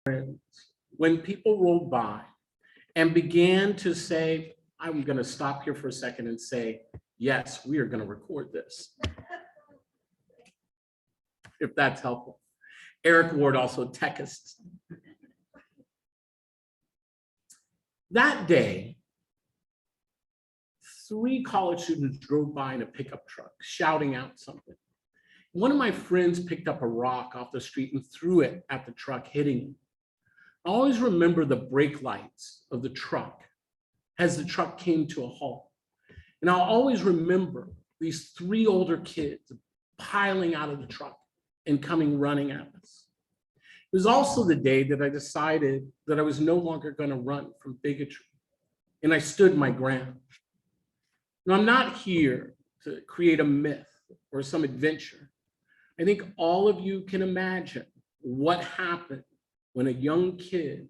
when people rolled by and began to say, I'm going to stop here for a second and say, yes, we are going to record this, if that's helpful. Eric Ward, also techist. That day, 3 college students drove by in a pickup truck, shouting out something. One of my friends picked up a rock off the street and threw it at the truck, hitting him. I always remember the brake lights of the truck as the truck came to a halt. And I'll always remember these 3 older kids piling out of the truck and coming running at us. It was also the day that I decided that I was no longer going to run from bigotry, and I stood my ground. Now, I'm not here to create a myth or some adventure. I think all of you can imagine what happened when a young kid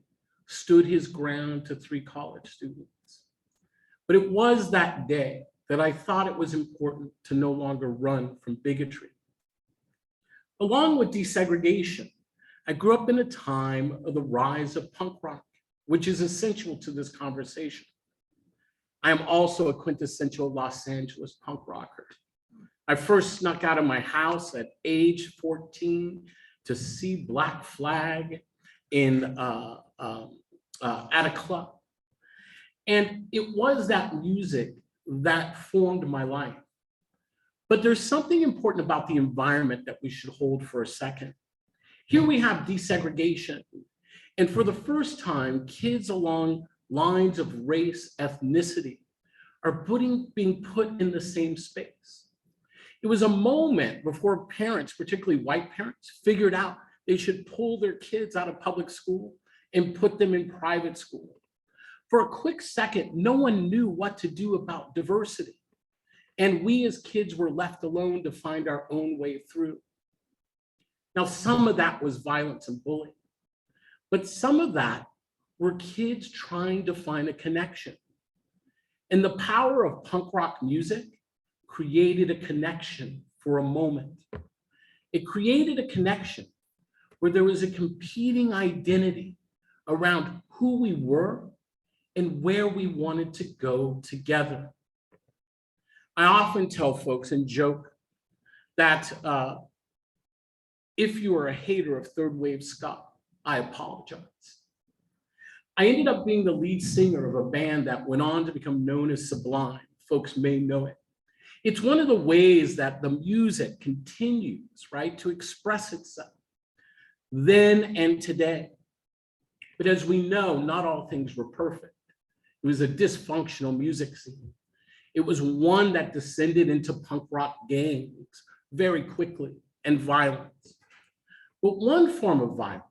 stood his ground to 3 college students. But it was that day that I thought it was important to no longer run from bigotry. Along with desegregation, I grew up in a time of the rise of punk rock, which is essential to this conversation. I am also a quintessential Los Angeles punk rocker. I first snuck out of my house at age 14 to see Black Flag at a club. And it was that music that formed my life. But there's something important about the environment that we should hold for a second. Here we have desegregation. And for the first time, kids along lines of race, ethnicity, are being put in the same space. It was a moment before parents, particularly white parents, figured out they should pull their kids out of public school and put them in private school. For a quick second, no one knew what to do about diversity. And we as kids were left alone to find our own way through. Now, some of that was violence and bullying, but some of that were kids trying to find a connection. And the power of punk rock music created a connection for a moment. It created a connection where there was a competing identity around who we were and where we wanted to go together. I often tell folks and joke that if you are a hater of third wave ska, I apologize. I ended up being the lead singer of a band that went on to become known as Sublime. Folks may know it. It's one of the ways that the music continues, right, to express itself then and today. But as we know, not all things were perfect. It was a dysfunctional music scene. It was one that descended into punk rock gangs very quickly and violence. But one form of violence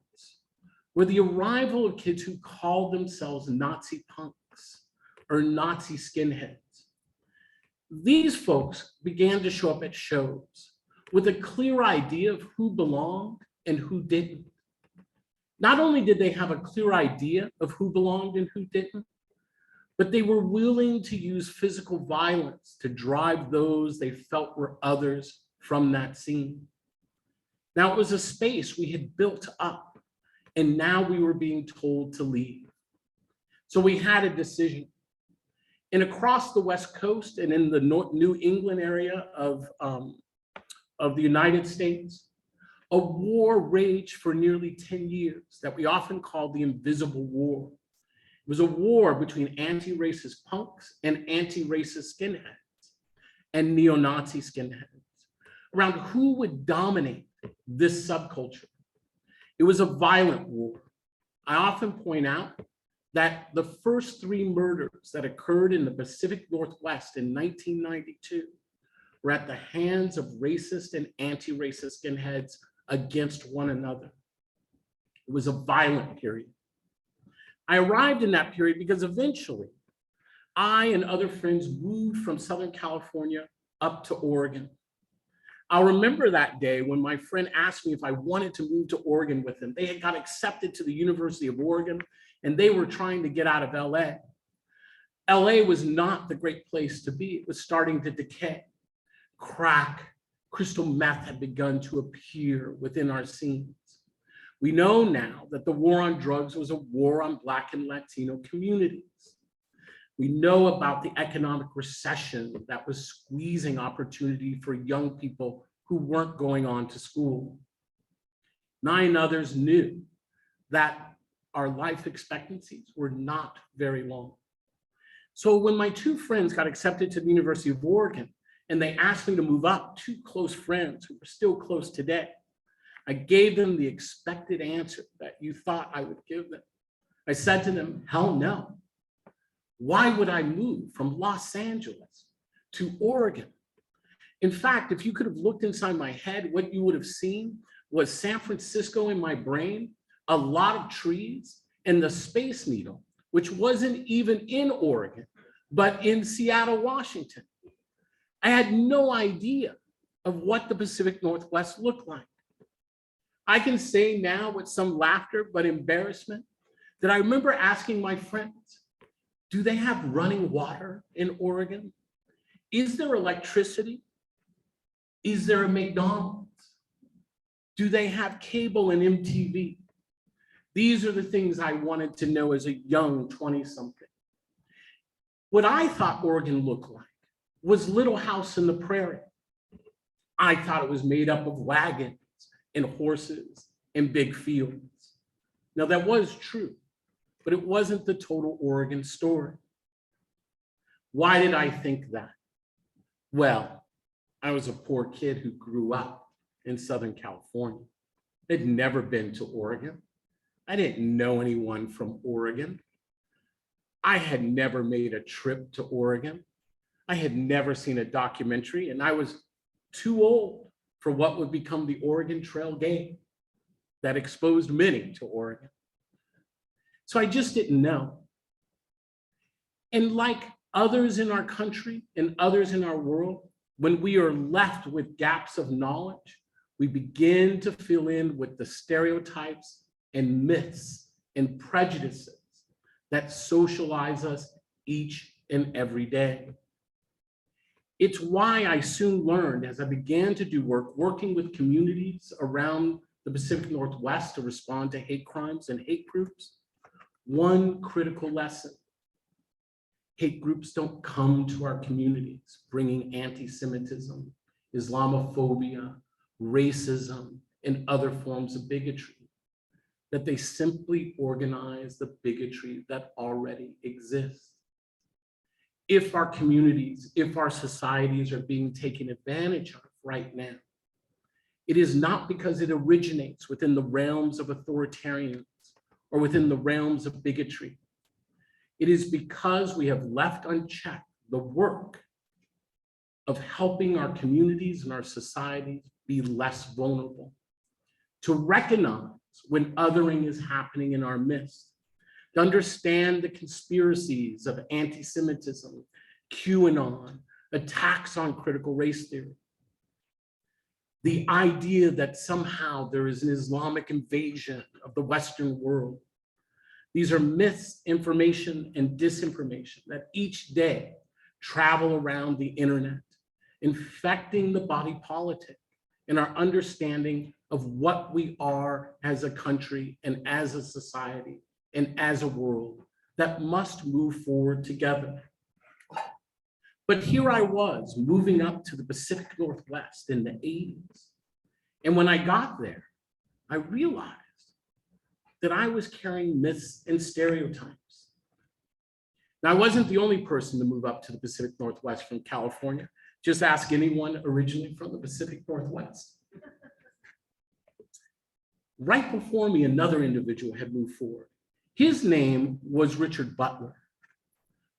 were the arrival of kids who called themselves Nazi punks or Nazi skinheads. These folks began to show up at shows with a clear idea of who belonged and who didn't. Not only did they have a clear idea of who belonged and who didn't, but they were willing to use physical violence to drive those they felt were others from that scene. Now, it was a space we had built up, and now we were being told to leave. So we had a decision. And across the West Coast and in the New England area of the United States, a war raged for nearly 10 years that we often call the Invisible War. It was a war between anti-racist punks and anti-racist skinheads and neo-Nazi skinheads around who would dominate this subculture. It was a violent war. I often point out that the first 3 murders that occurred in the Pacific Northwest in 1992 were at the hands of racist and anti-racist skinheads against one another. It was a violent period. I arrived in that period because eventually I and other friends moved from Southern California up to Oregon. I'll remember that day when my friend asked me if I wanted to move to Oregon with him. They had got accepted to the University of Oregon and they were trying to get out of LA. LA was not the great place to be. It was starting to decay. Crack, crystal meth had begun to appear within our scenes. We know now that the war on drugs was a war on Black and Latino communities. We know about the economic recession that was squeezing opportunity for young people who weren't going on to school. 9 others knew that our life expectancies were not very long. So when my 2 friends got accepted to the University of Oregon and they asked me to move up, 2 close friends who are still close today, I gave them the expected answer that you thought I would give them. I said to them, hell no. Why would I move from Los Angeles to Oregon? In fact, if you could have looked inside my head, what you would have seen was San Francisco in my brain, a lot of trees, and the Space Needle, which wasn't even in Oregon, but in Seattle, Washington. I had no idea of what the Pacific Northwest looked like. I can say now with some laughter, but embarrassment, that I remember asking my friends, do they have running water in Oregon? Is there electricity? Is there a McDonald's? Do they have cable and MTV? These are the things I wanted to know as a young 20-something. What I thought Oregon looked like was Little House in the Prairie. I thought it was made up of wagons and horses and big fields. Now that was true, but it wasn't the total Oregon story. Why did I think that? Well, I was a poor kid who grew up in Southern California. I'd never been to Oregon. I didn't know anyone from Oregon. I had never made a trip to Oregon. I had never seen a documentary, and I was too old for what would become the Oregon Trail game that exposed many to Oregon. So I just didn't know. And like others in our country and others in our world, when we are left with gaps of knowledge, we begin to fill in with the stereotypes and myths and prejudices that socialize us each and every day. It's why I soon learned, as I began to do work working with communities around the Pacific Northwest to respond to hate crimes and hate groups, one critical lesson. Hate groups don't come to our communities bringing anti-Semitism, Islamophobia, racism, and other forms of bigotry, that they simply organize the bigotry that already exists. If our communities, if our societies are being taken advantage of right now, it is not because it originates within the realms of authoritarians or within the realms of bigotry. It is because we have left unchecked the work of helping our communities and our societies be less vulnerable, to recognize when othering is happening in our midst, to understand the conspiracies of anti-Semitism, QAnon, attacks on critical race theory. The idea that somehow there is an Islamic invasion of the Western world. These are misinformation and disinformation that each day travel around the internet, infecting the body politic and our understanding of what we are as a country and as a society and as a world that must move forward together. But here I was moving up to the Pacific Northwest in the 80s. And when I got there, I realized that I was carrying myths and stereotypes. Now, I wasn't the only person to move up to the Pacific Northwest from California. Just ask anyone originally from the Pacific Northwest. Right before me, another individual had moved forward. His name was Richard Butler.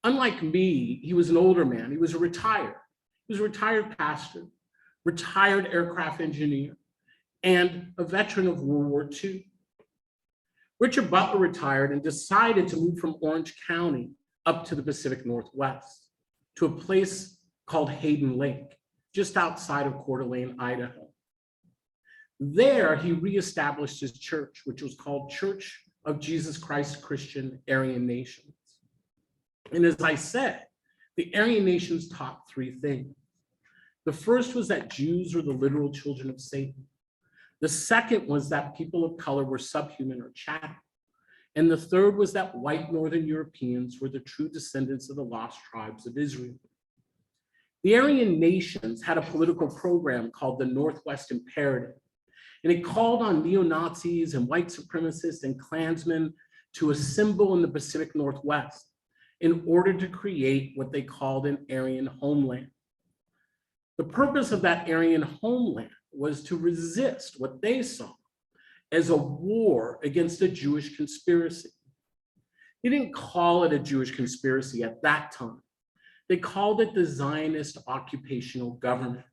Unlike me, he was an older man. He was a retired pastor, retired aircraft engineer, and a veteran of World War II. Richard Butler retired and decided to move from Orange County up to the Pacific Northwest to a place called Hayden Lake, just outside of Coeur d'Alene, Idaho. There, he reestablished his church, which was called Church of Jesus Christ Christian Aryan Nations. And as I said, the Aryan Nations taught 3 things. The first was that Jews were the literal children of Satan. The second was that people of color were subhuman or chattel. And the third was that white Northern Europeans were the true descendants of the lost tribes of Israel. The Aryan nations had a political program called the Northwest Imperative, and it called on neo-Nazis and white supremacists and Klansmen to assemble in the Pacific Northwest in order to create what they called an Aryan homeland. The purpose of that Aryan homeland was to resist what they saw as a war against a Jewish conspiracy. They didn't call it a Jewish conspiracy at that time. They called it the Zionist occupational government.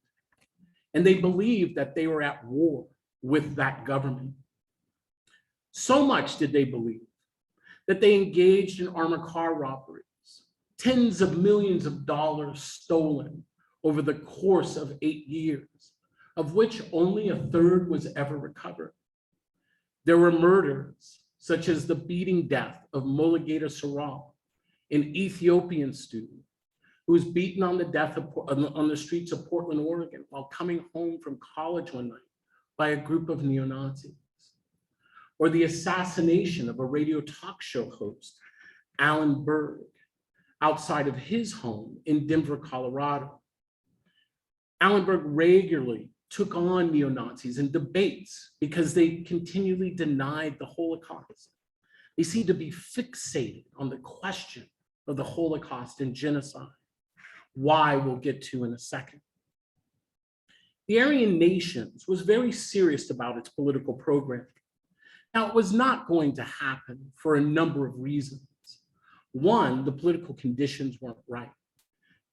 And they believed that they were at war with that government. So much did they believe that they engaged in armored car robberies, tens of millions of dollars stolen over the course of 8 years, of which only a third was ever recovered. There were murders, such as the beating death of Mulugeta Saral, an Ethiopian student who was beaten on the streets of Portland, Oregon, while coming home from college one night by a group of neo-Nazis. Or the assassination of a radio talk show host, Alan Berg, outside of his home in Denver, Colorado. Alan Berg regularly took on neo-Nazis in debates because they continually denied the Holocaust. They seemed to be fixated on the question of the Holocaust and genocide. Why, we'll get to in a second. The Aryan Nations was very serious about its political program. Now, it was not going to happen for a number of reasons. One, the political conditions weren't right.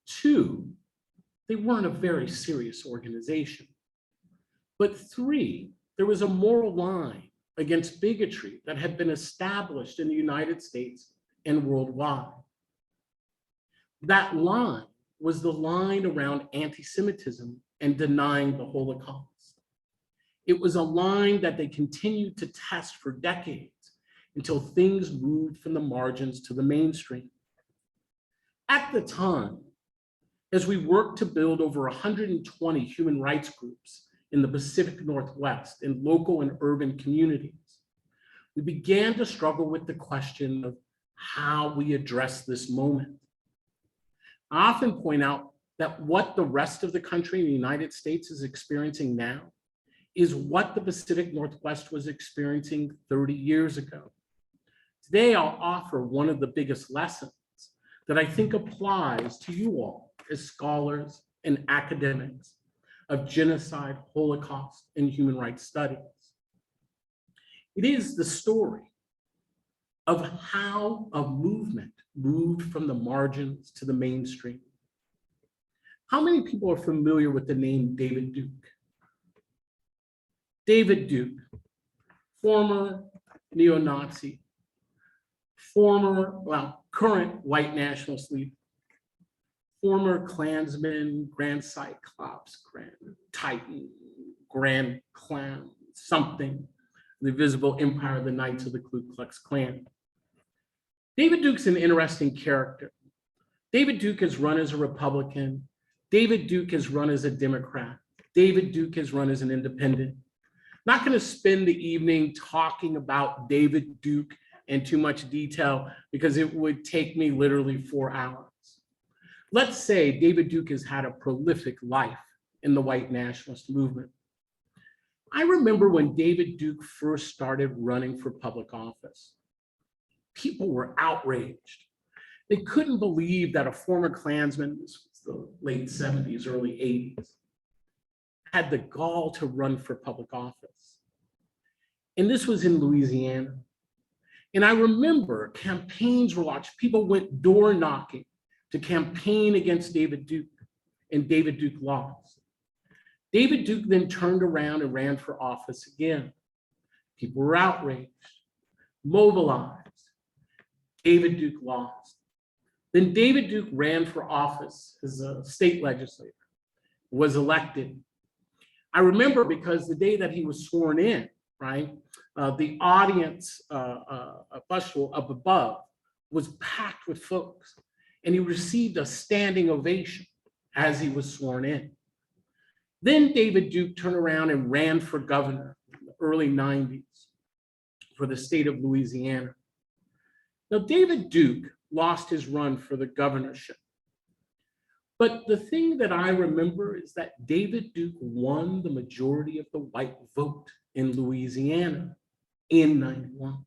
Two, they weren't a very serious organization. But three, there was a moral line against bigotry that had been established in the United States and worldwide. That line was the line around anti-Semitism and denying the Holocaust. It was a line that they continued to test for decades until things moved from the margins to the mainstream. At the time, as we worked to build over 120 human rights groups in the Pacific Northwest in local and urban communities, we began to struggle with the question of how we address this moment. I often point out that what the rest of the country in the United States is experiencing now is what the Pacific Northwest was experiencing 30 years ago. Today, I'll offer one of the biggest lessons that I think applies to you all as scholars and academics of genocide, Holocaust, and human rights studies. It is the story of how a movement moved from the margins to the mainstream. How many people are familiar with the name David Duke? David Duke, former neo-Nazi, current white nationalist leader, former Klansman, Grand Cyclops, Grand Titan, Grand Clown, something, the Invisible Empire of the Knights of the Ku Klux Klan. David Duke's an interesting character. David Duke has run as a Republican. David Duke has run as a Democrat. David Duke has run as an independent. Not going to spend the evening talking about David Duke in too much detail because it would take me literally 4 hours. Let's say David Duke has had a prolific life in the white nationalist movement. I remember when David Duke first started running for public office. People were outraged. They couldn't believe that a former Klansman, this was the late 70s, early 80s, had the gall to run for public office. And this was in Louisiana. And I remember campaigns were launched. People went door knocking to campaign against David Duke, and David Duke lost. David Duke then turned around and ran for office again. People were outraged, mobilized. David Duke lost. Then David Duke ran for office as a state legislator, was elected. I remember because the day that he was sworn in, right, the audience bustle up above was packed with folks, and he received a standing ovation as he was sworn in. Then David Duke turned around and ran for governor early 90s for the state of Louisiana. Now, David Duke lost his run for the governorship. But the thing that I remember is that David Duke won the majority of the white vote in Louisiana in 91.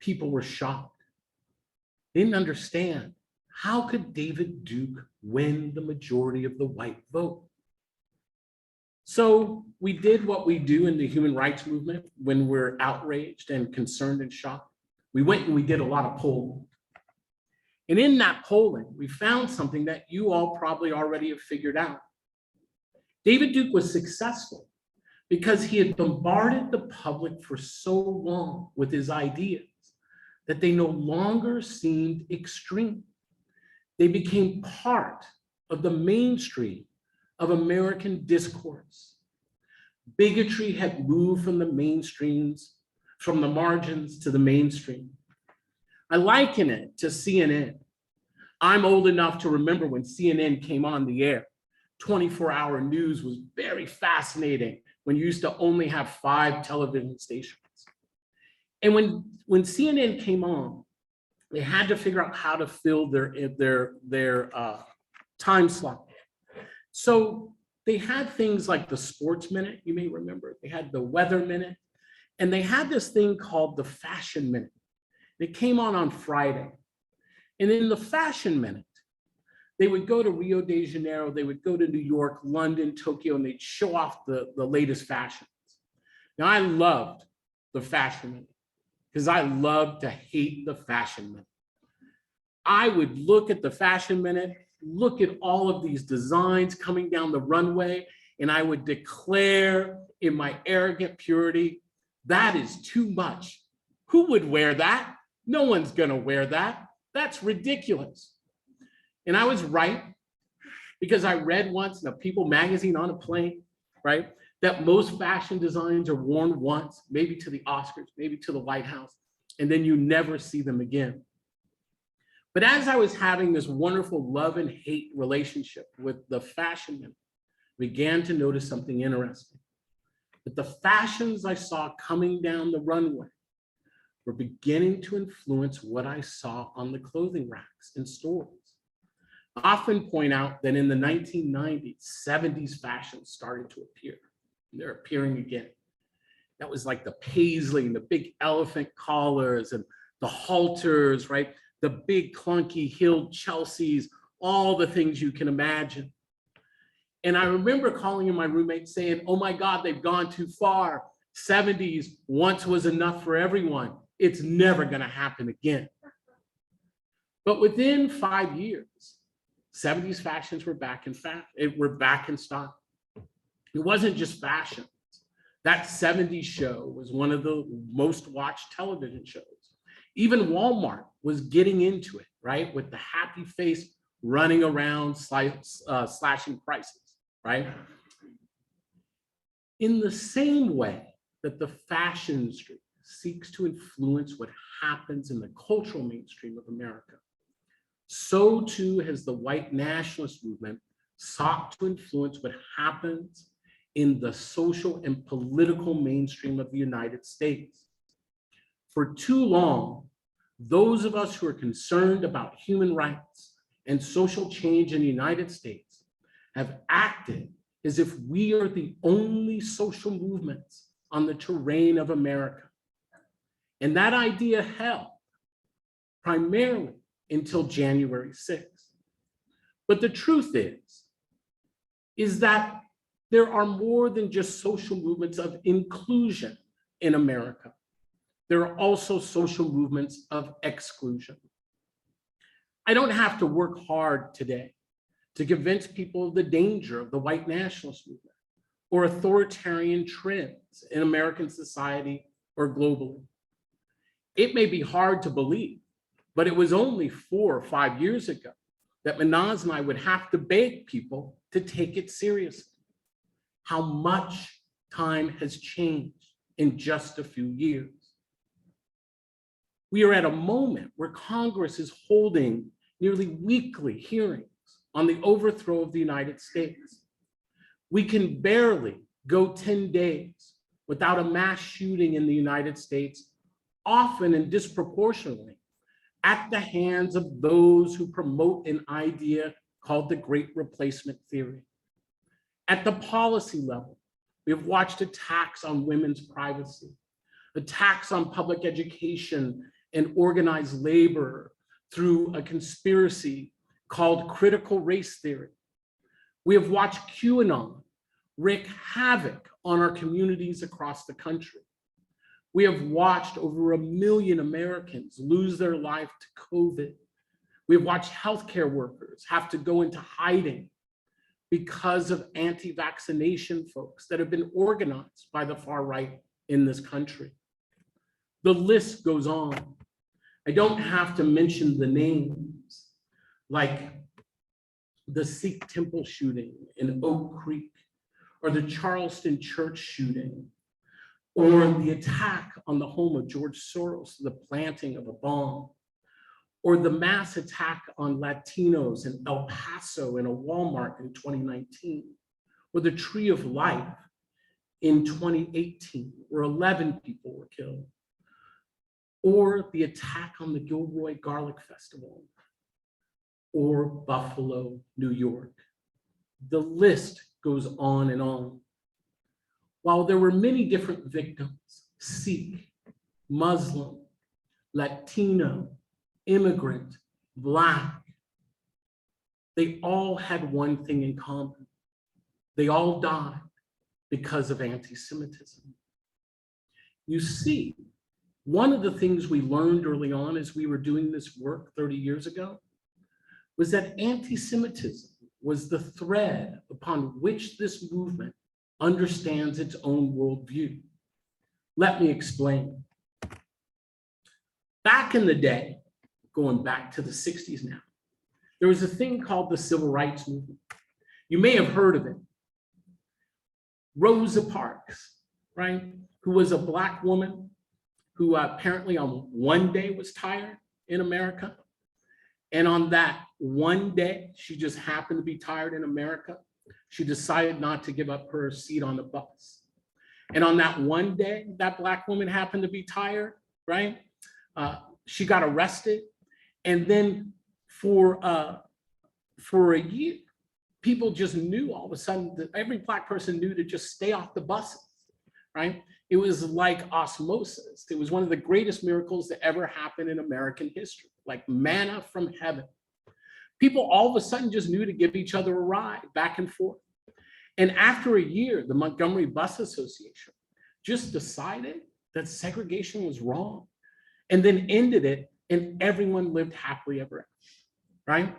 People were shocked. They didn't understand. How could David Duke win the majority of the white vote? So we did what we do in the human rights movement when we're outraged and concerned and shocked. We went and we did a lot of polling. And in that polling, we found something that you all probably already have figured out. David Duke was successful because he had bombarded the public for so long with his ideas that they no longer seemed extreme. They became part of the mainstream of American discourse. Bigotry had moved from the mainstreams, from the margins to the mainstream. I liken it to CNN. I'm old enough to remember when CNN came on the air. 24-hour news was very fascinating when you used to only have 5 television stations. And when CNN came on, they had to figure out how to fill their time slot. So they had things like the Sports Minute, you may remember. They had the Weather Minute, and they had this thing called the Fashion Minute. It came on Friday. And in the Fashion Minute, they would go to Rio de Janeiro, they would go to New York, London, Tokyo, and they'd show off the latest fashions. Now, I loved the Fashion Minute because I loved to hate the Fashion Minute. I would look at the Fashion Minute, look at all of these designs coming down the runway, and I would declare in my arrogant purity, that is too much. Who would wear that? No one's gonna wear that. That's ridiculous. And I was right, because I read once in a People magazine on a plane, right, that most fashion designs are worn once, maybe to the Oscars, maybe to the White House, and then you never see them again. But as I was having this wonderful love and hate relationship with the Fashion Minute, I began to notice something interesting. That the fashions I saw coming down the runway were beginning to influence what I saw on the clothing racks in stores. I often point out that in the 1990s, 70s fashions started to appear. And they're appearing again. That was like the paisley and the big elephant collars and the halters, right? The big clunky heeled Chelseas, all the things you can imagine. And I remember calling in my roommate saying, oh my God, they've gone too far. 70s once was enough for everyone. It's never gonna happen again. But within 5 years, 70s fashions were back in stock. It wasn't just fashion. That 70s show was one of the most watched television shows. Even Walmart was getting into it, right? With the happy face running around slashing prices, right? In the same way that the fashion industry seeks to influence what happens in the cultural mainstream of America, so too has the white nationalist movement sought to influence what happens in the social and political mainstream of the United States. For too long, those of us who are concerned about human rights and social change in the United States have acted as if we are the only social movements on the terrain of America. And that idea held primarily until January 6th. But the truth is that there are more than just social movements of inclusion in America. There are also social movements of exclusion. I don't have to work hard today to convince people of the danger of the white nationalist movement or authoritarian trends in American society or globally. It may be hard to believe, but it was only 4 or 5 years ago that Manaz and I would have to beg people to take it seriously. How much time has changed in just a few years. We are at a moment where Congress is holding nearly weekly hearings on the overthrow of the United States. We can barely go 10 days without a mass shooting in the United States, often and disproportionately at the hands of those who promote an idea called the Great Replacement Theory. At the policy level, we have watched attacks on women's privacy, attacks on public education and organized labor through a conspiracy called critical race theory. We have watched QAnon wreak havoc on our communities across the country. We have watched over 1 million Americans lose their life to COVID. We have watched healthcare workers have to go into hiding because of anti-vaccination folks that have been organized by the far right in this country. The list goes on. I don't have to mention the names, like the Sikh temple shooting in Oak Creek, or the Charleston church shooting, or the attack on the home of George Soros, the planting of a bomb, or the mass attack on Latinos in El Paso in a Walmart in 2019, or the Tree of Life in 2018, where 11 people were killed, or the attack on the Gilroy Garlic Festival, or Buffalo, New York. The list goes on and on. While there were many different victims, Sikh, Muslim, Latino, immigrant, Black, they all had one thing in common. They all died because of anti-Semitism. You see, one of the things we learned early on as we were doing this work 30 years ago was that anti-Semitism was the thread upon which this movement understands its own worldview. Let me explain. Back in the day, going back to the 60s now, there was a thing called the Civil Rights Movement. You may have heard of it. Rosa Parks, right, who was a Black woman who apparently on one day was tired in America. And on that one day, she just happened to be tired in America. She decided not to give up her seat on the bus. And on that one day, that Black woman happened to be tired, right? She got arrested. And then for a year, people just knew all of a sudden that every Black person knew to just stay off the buses, right? It was like osmosis. It was one of the greatest miracles that ever happened in American history, like manna from heaven. People all of a sudden just knew to give each other a ride back and forth. And after a year, the Montgomery Bus Association just decided that segregation was wrong and then ended it, and everyone lived happily ever after, right?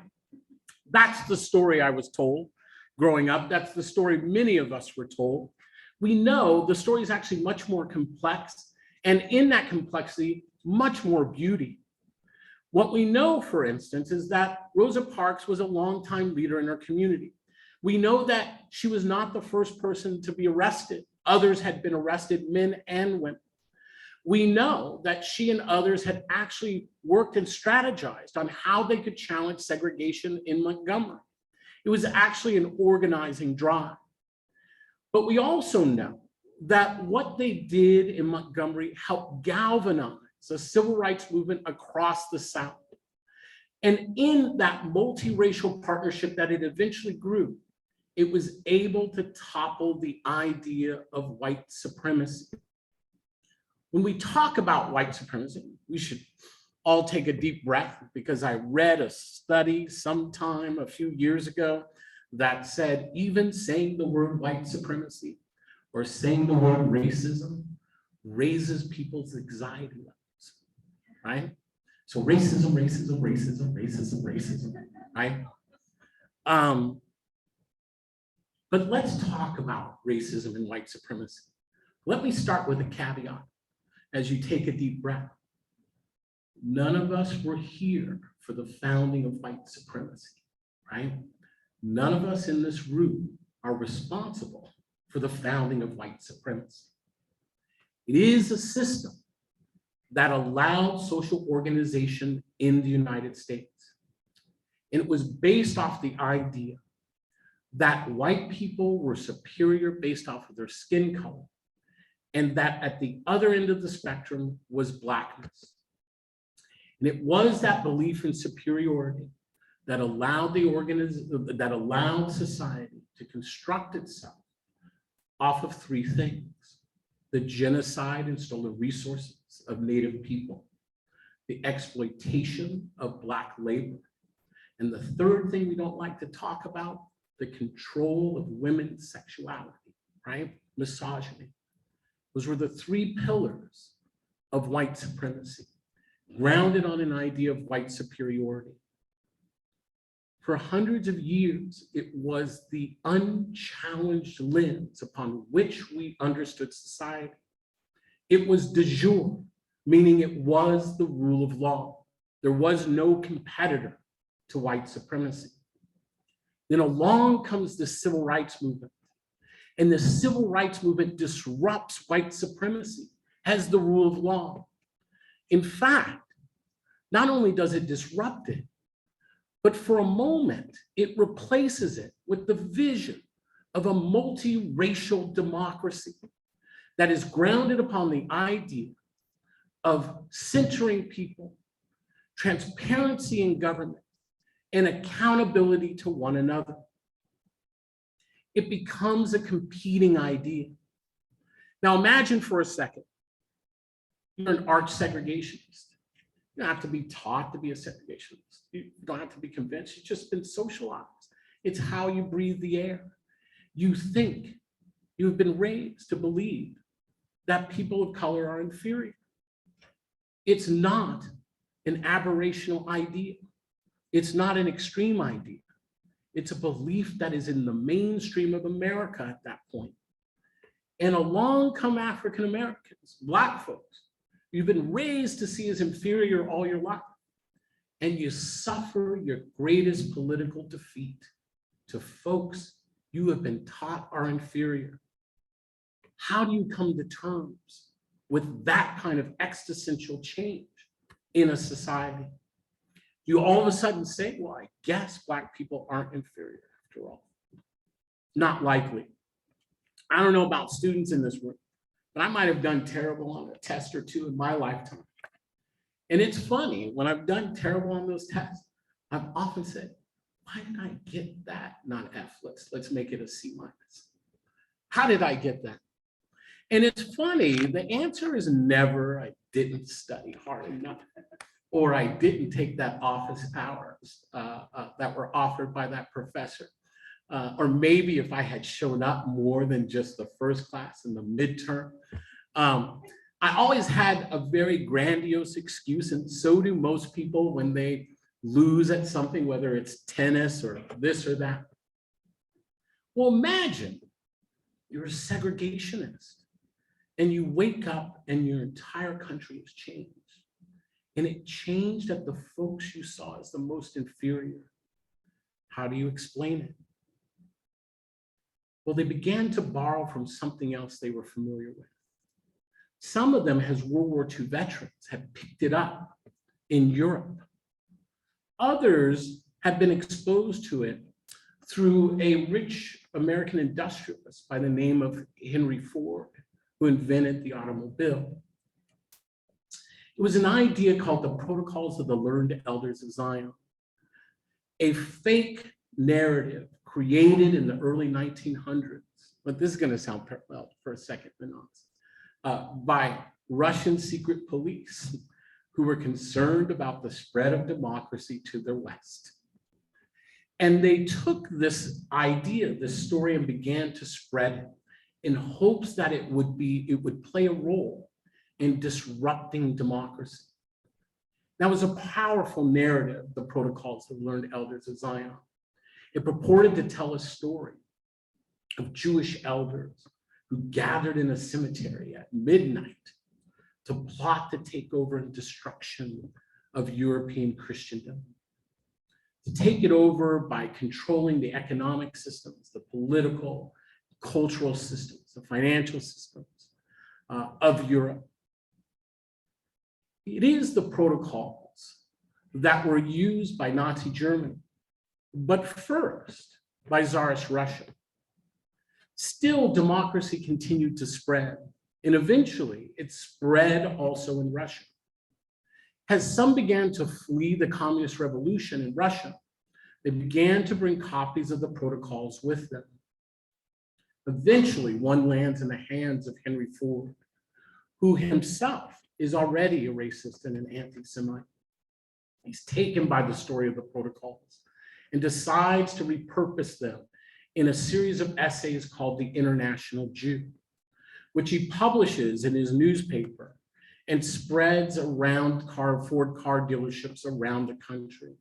That's the story I was told growing up. That's the story many of us were told. We know the story is actually much more complex, and in that complexity, much more beauty. What we know, for instance, is that Rosa Parks was a longtime leader in her community. We know that she was not the first person to be arrested. Others had been arrested, men and women. We know that she and others had actually worked and strategized on how they could challenge segregation in Montgomery. It was actually an organizing drive. But we also know that what they did in Montgomery helped galvanize the civil rights movement across the South. And in that multiracial partnership that it eventually grew, it was able to topple the idea of white supremacy. When we talk about white supremacy, we should all take a deep breath, because I read a study sometime a few years ago that said even saying the word white supremacy or saying the word racism raises people's anxiety levels, right? So racism, racism, racism, racism, racism, right? But let's talk about racism and white supremacy. Let me start with a caveat as you take a deep breath. None of us were here for the founding of white supremacy, right? None of us in this room are responsible for the founding of white supremacy. It is a system that allowed social organization in the United States. And it was based off the idea that white people were superior based off of their skin color, and that at the other end of the spectrum was Blackness. And it was that belief in superiority that allowed society to construct itself off of three things: the genocide and stolen resources of Native people, the exploitation of Black labor, and the third thing we don't like to talk about, the control of women's sexuality, right? Misogyny. Those were the three pillars of white supremacy, grounded on an idea of white superiority. For hundreds of years, it was the unchallenged lens upon which we understood society. It was de jure, meaning it was the rule of law. There was no competitor to white supremacy. Then along comes the civil rights movement. And the civil rights movement disrupts white supremacy as the rule of law. In fact, not only does it disrupt it, but for a moment, it replaces it with the vision of a multiracial democracy that is grounded upon the idea of centering people, transparency in government, and accountability to one another. It becomes a competing idea. Now imagine for a second, you're an arch segregationist. You don't have to be taught to be a segregationist. You don't have to be convinced. You've just been socialized. It's how you breathe the air. You think, you've been raised to believe that people of color are inferior. It's not an aberrational idea. It's not an extreme idea. It's a belief that is in the mainstream of America at that point. And along come African Americans, Black folks. You've been raised to see as inferior all your life, and you suffer your greatest political defeat to folks you have been taught are inferior. How do you come to terms with that kind of existential change in a society? You all of a sudden say, well, I guess Black people aren't inferior after all. Not likely. I don't know about students in this room, but I might have done terrible on a test or two in my lifetime. And it's funny, when I've done terrible on those tests, I've often said, why did I get that? Not F, let's make it a C minus. How did I get that? And it's funny, the answer is never, I didn't study hard enough, or I didn't take that office hours that were offered by that professor. Or maybe if I had shown up more than just the first class in the midterm. I always had a very grandiose excuse, and so do most people when they lose at something, whether it's tennis or this or that. Well, imagine you're a segregationist and you wake up and your entire country has changed. And it changed at the folks you saw as the most inferior. How do you explain it? Well, they began to borrow from something else they were familiar with. Some of them, as World War II veterans, had picked it up in Europe. Others had been exposed to it through a rich American industrialist by the name of Henry Ford, who invented the automobile. It was an idea called the Protocols of the Learned Elders of Zion, a fake narrative created in the early 1900s, but this is going to sound parallel for a second, by Russian secret police who were concerned about the spread of democracy to the West. And they took this idea, this story, and began to spread it in hopes that it would play a role in disrupting democracy. That was a powerful narrative, the Protocols of Learned Elders of Zion. It purported to tell a story of Jewish elders who gathered in a cemetery at midnight to plot to take over and destruction of European Christendom. To take it over by controlling the economic systems, the political, cultural systems, the financial systems of Europe. It is the protocols that were used by Nazi Germany, but first by Tsarist Russia. Still, democracy continued to spread And eventually it spread also in Russia. As some began to flee the communist revolution in Russia, they began to bring copies of the protocols with them. Eventually, one lands in the hands of Henry Ford, who himself is already a racist and an anti-Semite. He's taken by the story of the protocols and decides to repurpose them in a series of essays called The International Jew, which he publishes in his newspaper and spreads around Ford car dealerships around the country,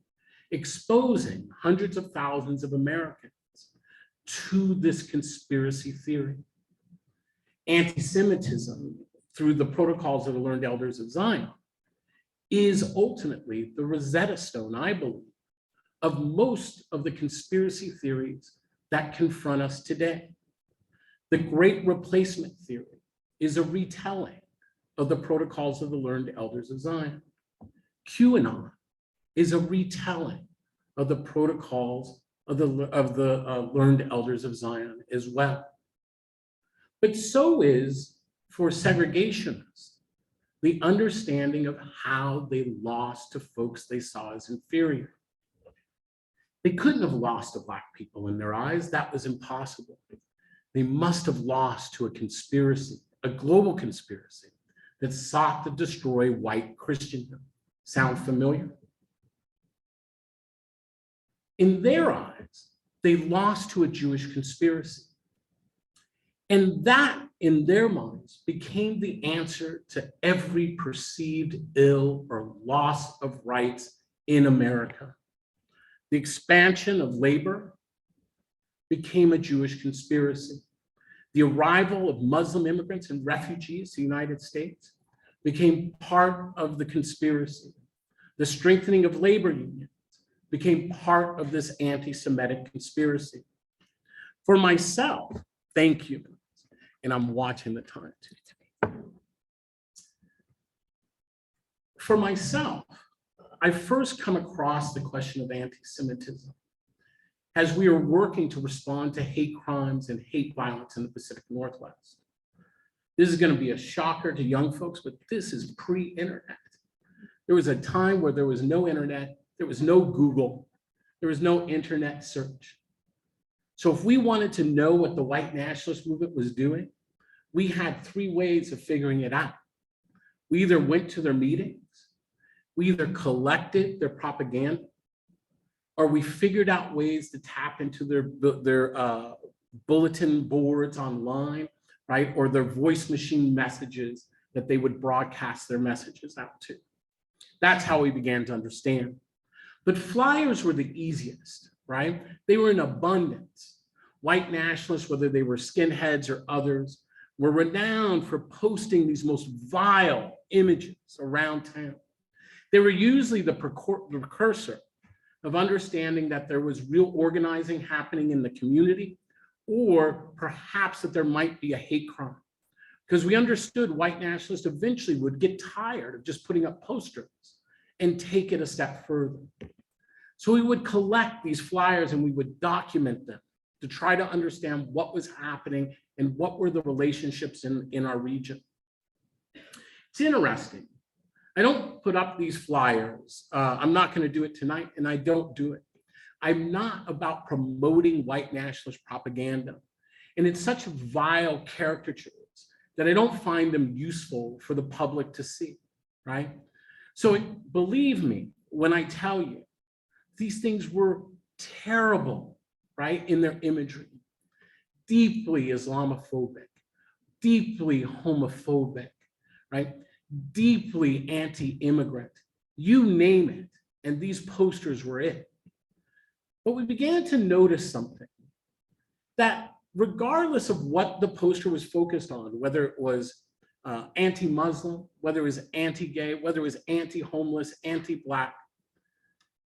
exposing hundreds of thousands of Americans to this conspiracy theory. Anti-Semitism, through the protocols of the learned elders of Zion, is ultimately the Rosetta Stone, I believe, of most of the conspiracy theories that confront us today. The Great Replacement theory is a retelling of the protocols of the learned elders of Zion. QAnon is a retelling of the protocols of the learned elders of Zion as well. But so is, for segregationists, the understanding of how they lost to folks they saw as inferior. They couldn't have lost to Black people in their eyes. That was impossible. They must have lost to a conspiracy, a global conspiracy that sought to destroy white Christendom. Sound familiar? In their eyes, they lost to a Jewish conspiracy. And that, in their minds, became the answer to every perceived ill or loss of rights in America. The expansion of labor became a Jewish conspiracy. The arrival of Muslim immigrants and refugees to the United States became part of the conspiracy. The strengthening of labor unions became part of this anti-Semitic conspiracy. For myself, thank you. And I'm watching the time too. For myself, I first come across the question of anti-Semitism as we are working to respond to hate crimes and hate violence in the Pacific Northwest. This is going to be a shocker to young folks, but this is pre-internet. There was a time where there was no internet, there was no Google, there was no internet search. So if we wanted to know what the white nationalist movement was doing, we had three ways of figuring it out. We either went to their meetings, we either collected their propaganda, or we figured out ways to tap into their bulletin boards online, right? Or their voice machine messages that they would broadcast their messages out to. That's how we began to understand. But flyers were the easiest, right? They were in abundance. White nationalists, whether they were skinheads or others, were renowned for posting these most vile images around town. They were usually the precursor of understanding that there was real organizing happening in the community, or perhaps that there might be a hate crime. Because we understood white nationalists eventually would get tired of just putting up posters and take it a step further. So we would collect these flyers and we would document them to try to understand what was happening and what were the relationships in our region. It's interesting. I don't put up these flyers. I'm not going to do it tonight, and I don't do it. I'm not about promoting white nationalist propaganda. And it's such vile caricatures that I don't find them useful for the public to see, right? So believe me when I tell you, these things were terrible, right, in their imagery. Deeply Islamophobic, deeply homophobic, right? Deeply anti-immigrant, you name it, and these posters were it. But we began to notice something, that regardless of what the poster was focused on, whether it was anti-Muslim, whether it was anti-gay, whether it was anti-homeless, anti-Black,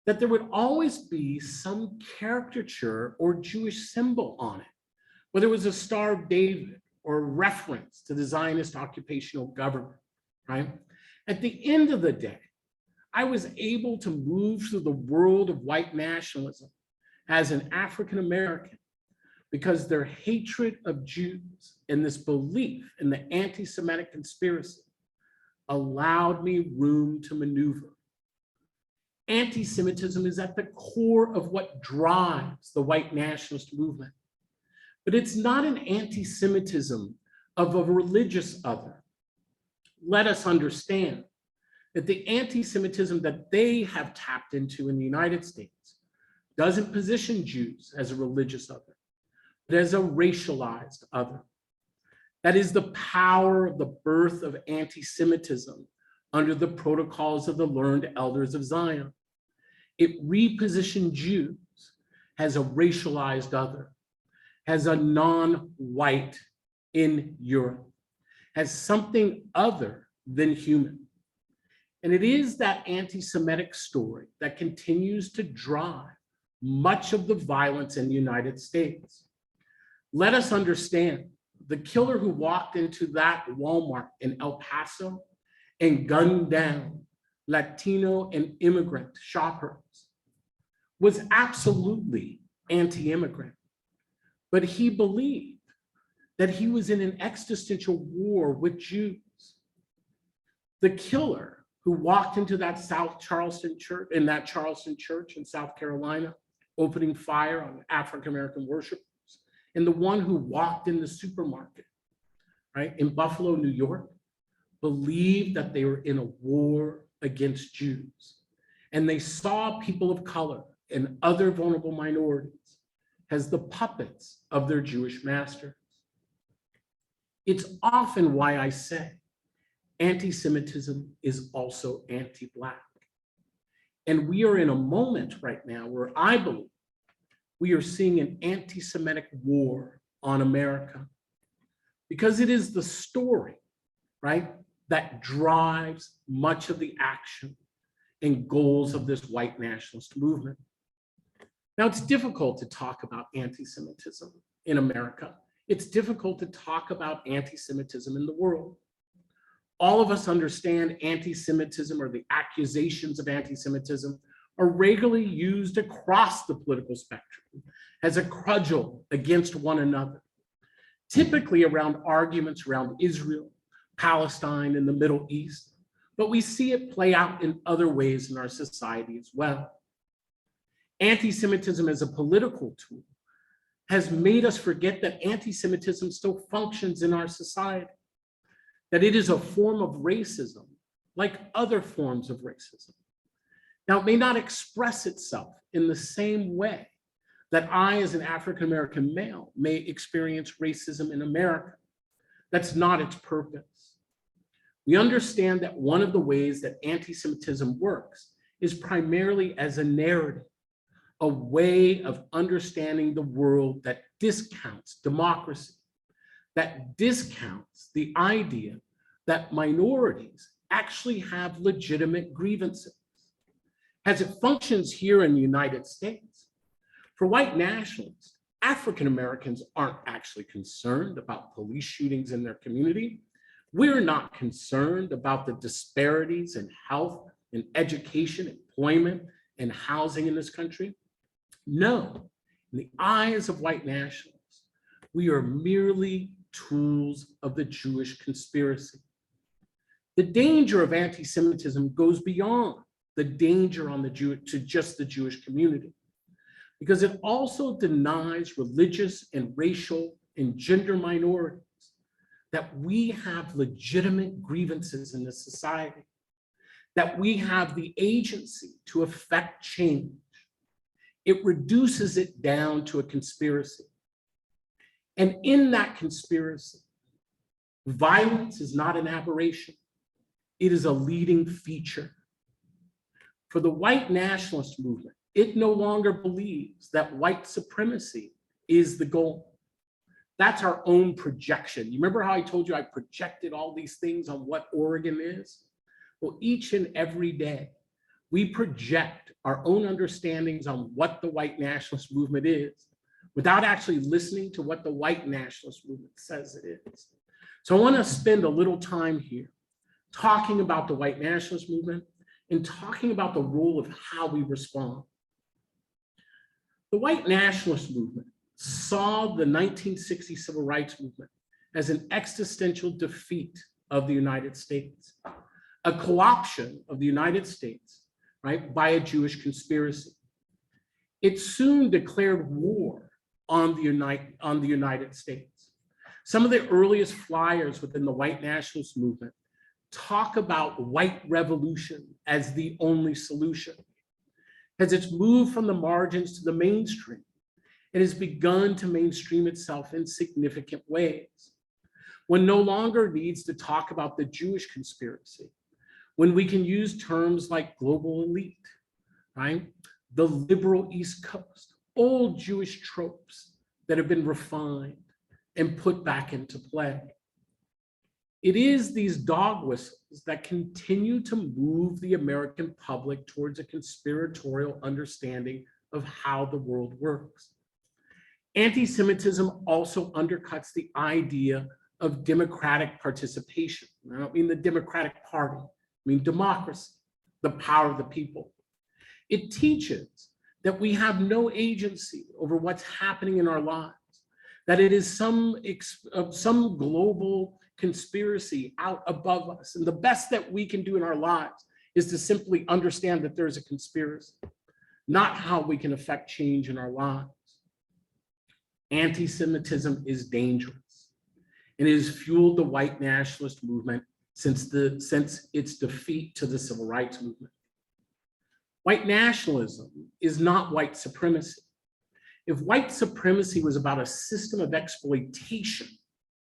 that there would always be some caricature or Jewish symbol on it, whether it was a Star of David or a reference to the Zionist occupational government, right? At the end of the day, I was able to move through the world of white nationalism as an African American because their hatred of Jews and this belief in the anti-Semitic conspiracy allowed me room to maneuver. Anti-Semitism is at the core of what drives the white nationalist movement. But it's not an anti-Semitism of a religious other. Let us understand that the anti-Semitism that they have tapped into in the United States doesn't position Jews as a religious other, but as a racialized other. That is the power of the birth of anti-Semitism under the protocols of the learned elders of Zion. It repositioned Jews as a racialized other, as a non-white in Europe, as something other than human. And it is that anti-Semitic story that continues to drive much of the violence in the United States. Let us understand, the killer who walked into that Walmart in El Paso and gunned down Latino and immigrant shoppers was absolutely anti-immigrant, but he believed that he was in an existential war with Jews. The killer who walked into that Charleston church in South Carolina, opening fire on African-American worshipers, and the one who walked in the supermarket, right, in Buffalo, New York, believed that they were in a war against Jews. And they saw people of color and other vulnerable minorities as the puppets of their Jewish masters. It's often why I say anti-Semitism is also anti-Black. And we are in a moment right now where I believe we are seeing an anti-Semitic war on America, because it is the story, right, that drives much of the action and goals of this white nationalist movement. Now, it's difficult to talk about anti-Semitism in America. It's difficult to talk about anti-Semitism in the world. All of us understand anti-Semitism, or the accusations of anti-Semitism, are regularly used across the political spectrum as a cudgel against one another, typically around arguments around Israel, Palestine, and the Middle East, but we see it play out in other ways in our society as well. Anti-Semitism as a political tool has made us forget that anti-Semitism still functions in our society, that it is a form of racism like other forms of racism. Now, it may not express itself in the same way that I, as an African-American male, may experience racism in America. That's not its purpose. We understand that one of the ways that anti-Semitism works is primarily as a narrative, a way of understanding the world that discounts democracy, that discounts the idea that minorities actually have legitimate grievances. As it functions here in the United States, for white nationalists, African Americans aren't actually concerned about police shootings in their community. We're not concerned about the disparities in health and education, employment, and housing in this country. No, in the eyes of white nationalists, we are merely tools of the Jewish conspiracy. The danger of anti-Semitism goes beyond the danger on to just the Jewish community, because it also denies religious and racial and gender minorities that we have legitimate grievances in this society, that we have the agency to affect change. It reduces it down to a conspiracy. And in that conspiracy, violence is not an aberration. It is a leading feature. For the white nationalist movement, it no longer believes that white supremacy is the goal. That's our own projection. You remember how I told you I projected all these things on what Oregon is? Well, each and every day, we project our own understandings on what the white nationalist movement is without actually listening to what the white nationalist movement says it is. So I want to spend a little time here talking about the white nationalist movement and talking about the role of how we respond. The white nationalist movement saw the 1960 civil rights movement as an existential defeat of the United States, a co-option of the United States, right, by a Jewish conspiracy. It soon declared war on the United States. Some of the earliest flyers within the white nationalist movement talk about white revolution as the only solution. As it's moved from the margins to the mainstream, it has begun to mainstream itself in significant ways. One no longer needs to talk about the Jewish conspiracy, when we can use terms like global elite, right? The liberal East Coast, old Jewish tropes that have been refined and put back into play. It is these dog whistles that continue to move the American public towards a conspiratorial understanding of how the world works. Anti-Semitism also undercuts the idea of democratic participation. I don't mean the Democratic Party, I mean democracy, the power of the people. It teaches that we have no agency over what's happening in our lives, that it is some global conspiracy out above us. And the best that we can do in our lives is to simply understand that there's a conspiracy, not how we can affect change in our lives. Anti-Semitism is dangerous, and it has fueled the white nationalist movement since its defeat to the civil rights movement. White nationalism is not white supremacy. If white supremacy was about a system of exploitation,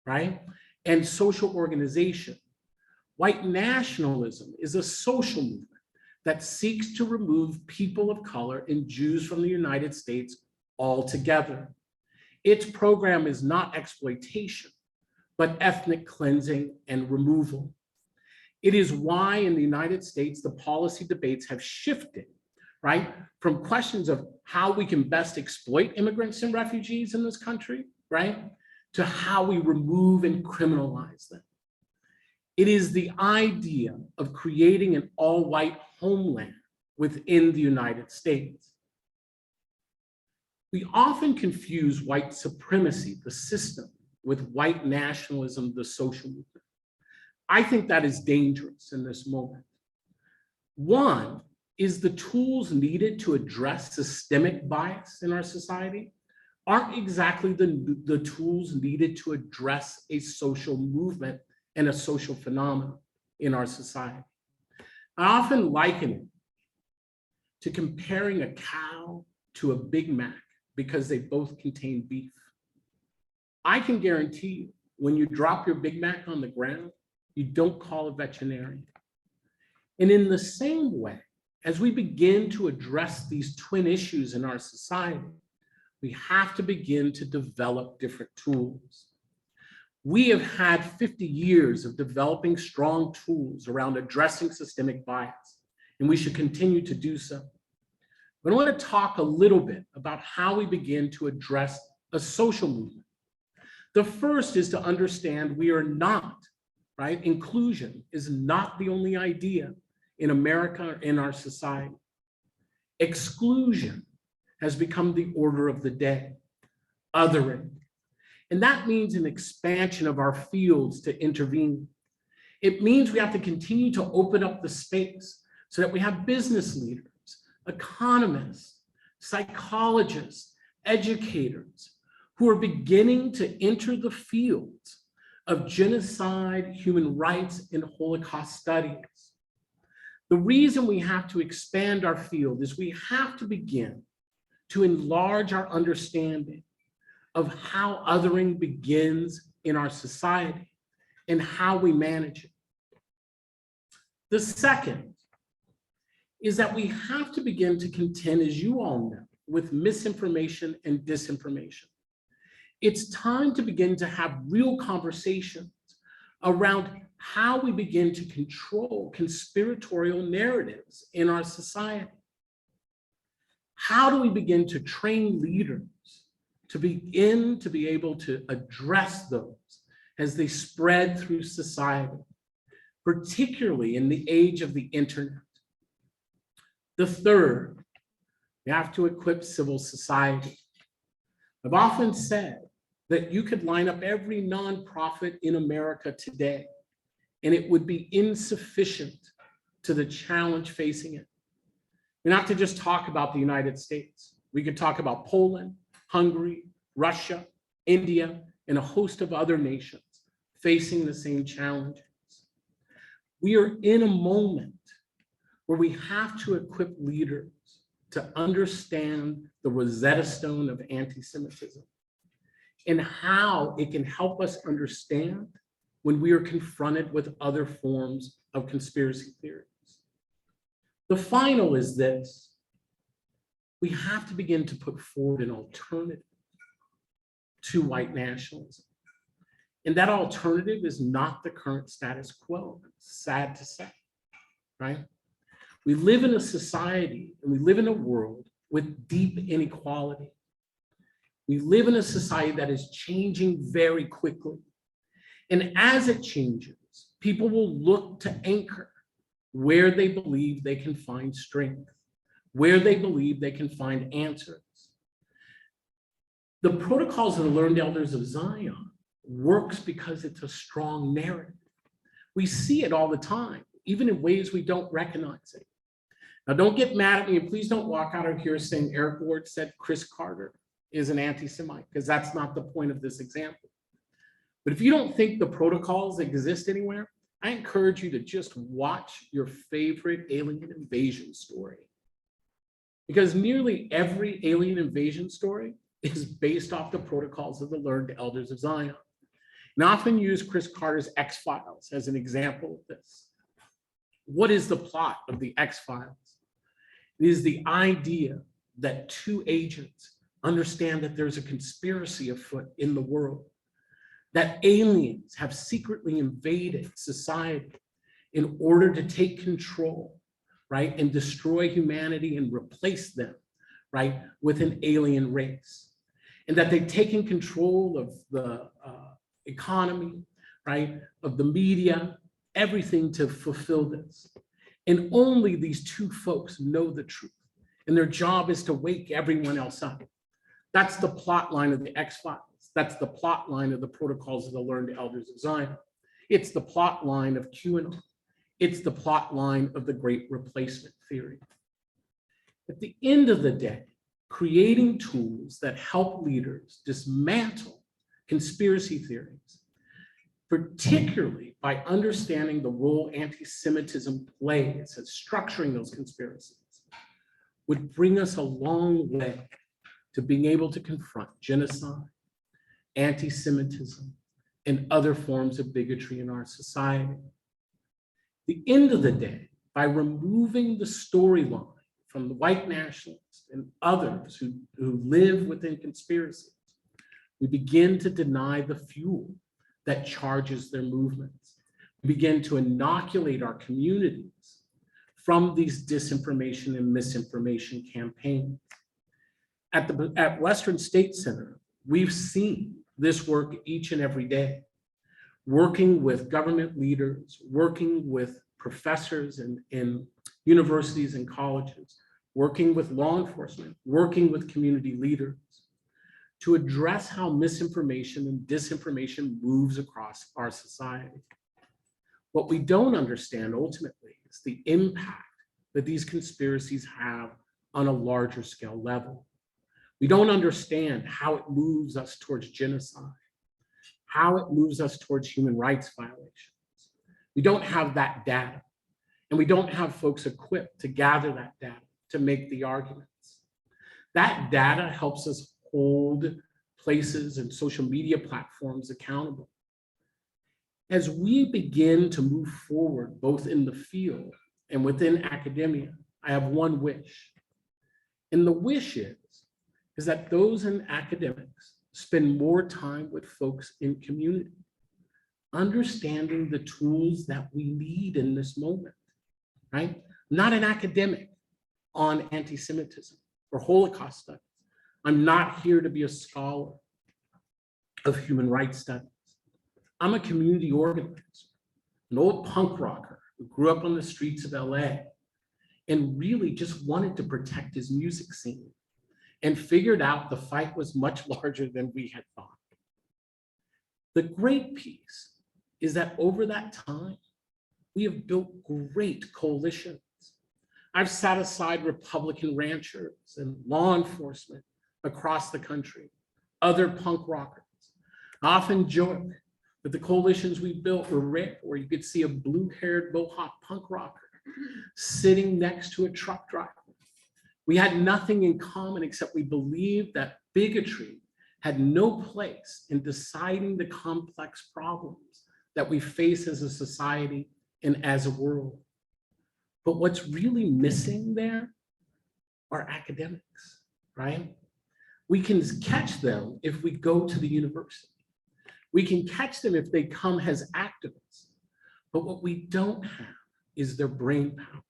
right, and social organization, white nationalism is a social movement that seeks to remove people of color and Jews from the United States altogether. Its program is not exploitation, but ethnic cleansing and removal. It is why in the United States, the policy debates have shifted, right, from questions of how we can best exploit immigrants and refugees in this country, right, to how we remove and criminalize them. It is the idea of creating an all-white homeland within the United States. We often confuse white supremacy, the system, with white nationalism, the social movement. I think that is dangerous in this moment. One is the tools needed to address systemic bias in our society aren't exactly the tools needed to address a social movement and a social phenomenon in our society. I often liken it to comparing a cow to a Big Mac because they both contain beef. I can guarantee you, when you drop your Big Mac on the ground, you don't call a veterinarian. And in the same way, as we begin to address these twin issues in our society, we have to begin to develop different tools. We have had 50 years of developing strong tools around addressing systemic bias, and we should continue to do so. But I want to talk a little bit about how we begin to address a social movement. The first is to understand we are not, right? Inclusion is not the only idea in America or in our society. Exclusion has become the order of the day, othering. And that means an expansion of our fields to intervene. It means we have to continue to open up the space so that we have business leaders, economists, psychologists, educators who are beginning to enter the fields of genocide, human rights, and Holocaust studies. The reason we have to expand our field is we have to begin to enlarge our understanding of how othering begins in our society and how we manage it. The second is that we have to begin to contend, as you all know, with misinformation and disinformation. It's time to begin to have real conversations around how we begin to control conspiratorial narratives in our society. How do we begin to train leaders to begin to be able to address those as they spread through society, particularly in the age of the internet? The third, we have to equip civil society. I've often said that you could line up every nonprofit in America today, and it would be insufficient to the challenge facing it. We're not to just talk about the United States. We could talk about Poland, Hungary, Russia, India, and a host of other nations facing the same challenges. We are in a moment where we have to equip leaders to understand the Rosetta Stone of anti-Semitism and how it can help us understand when we are confronted with other forms of conspiracy theories. The final is this: we have to begin to put forward an alternative to white nationalism. And that alternative is not the current status quo. It's sad to say, right? We live in a society and we live in a world with deep inequality. We live in a society that is changing very quickly. And as it changes, people will look to anchor where they believe they can find strength, where they believe they can find answers. The Protocols of the Learned Elders of Zion works because it's a strong narrative. We see it all the time, even in ways we don't recognize it. Now, don't get mad at me, and please don't walk out of here saying Eric Ward said Chris Carter is an anti-Semite, because that's not the point of this example. But if you don't think the protocols exist anywhere, I encourage you to just watch your favorite alien invasion story. Because nearly every alien invasion story is based off the Protocols of the Learned Elders of Zion. And I often use Chris Carter's X-Files as an example of this. What is the plot of the X-Files? It is the idea that two agents understand that there's a conspiracy afoot in the world, that aliens have secretly invaded society in order to take control, right, and destroy humanity and replace them, right, with an alien race. And that they've taken control of the economy, right, of the media, everything to fulfill this. And only these two folks know the truth. And their job is to wake everyone else up. That's the plot line of the X-Files. That's the plot line of the Protocols of the Learned Elders of Zion. It's the plot line of QAnon. It's the plot line of the Great Replacement theory. At the end of the day, creating tools that help leaders dismantle conspiracy theories, particularly by understanding the role anti-Semitism plays at structuring those conspiracies, would bring us a long way to being able to confront genocide, anti-Semitism, and other forms of bigotry in our society. At the end of the day, by removing the storyline from the white nationalists and others who live within conspiracies, we begin to deny the fuel that charges their movements. We begin to inoculate our communities from these disinformation and misinformation campaigns. At Western State Center, we've seen this work each and every day, working with government leaders, working with professors in universities and colleges, working with law enforcement, working with community leaders to address how misinformation and disinformation moves across our society. What we don't understand ultimately is the impact that these conspiracies have on a larger scale level. We don't understand how it moves us towards genocide, how it moves us towards human rights violations. We don't have that data, and we don't have folks equipped to gather that data to make the arguments. That data helps us hold places and social media platforms accountable. As we begin to move forward, both in the field and within academia, I have one wish. And the wish is that those in academics spend more time with folks in community, understanding the tools that we need in this moment, right? I'm not an academic on anti-Semitism or Holocaust studies. I'm not here to be a scholar of human rights studies. I'm a community organizer, an old punk rocker who grew up on the streets of LA and really just wanted to protect his music scene and figured out the fight was much larger than we had thought. The great piece is that over that time, we have built great coalitions. I've sat aside Republican ranchers and law enforcement across the country, other punk rockers. I often joke that the coalitions we built were rare, where you could see a blue-haired Mohawk punk rocker sitting next to a truck driver. We had nothing in common except we believed that bigotry had no place in deciding the complex problems that we face as a society and as a world. But what's really missing there are academics, right? We can catch them if we go to the university. We can catch them if they come as activists. But what we don't have is their brain power.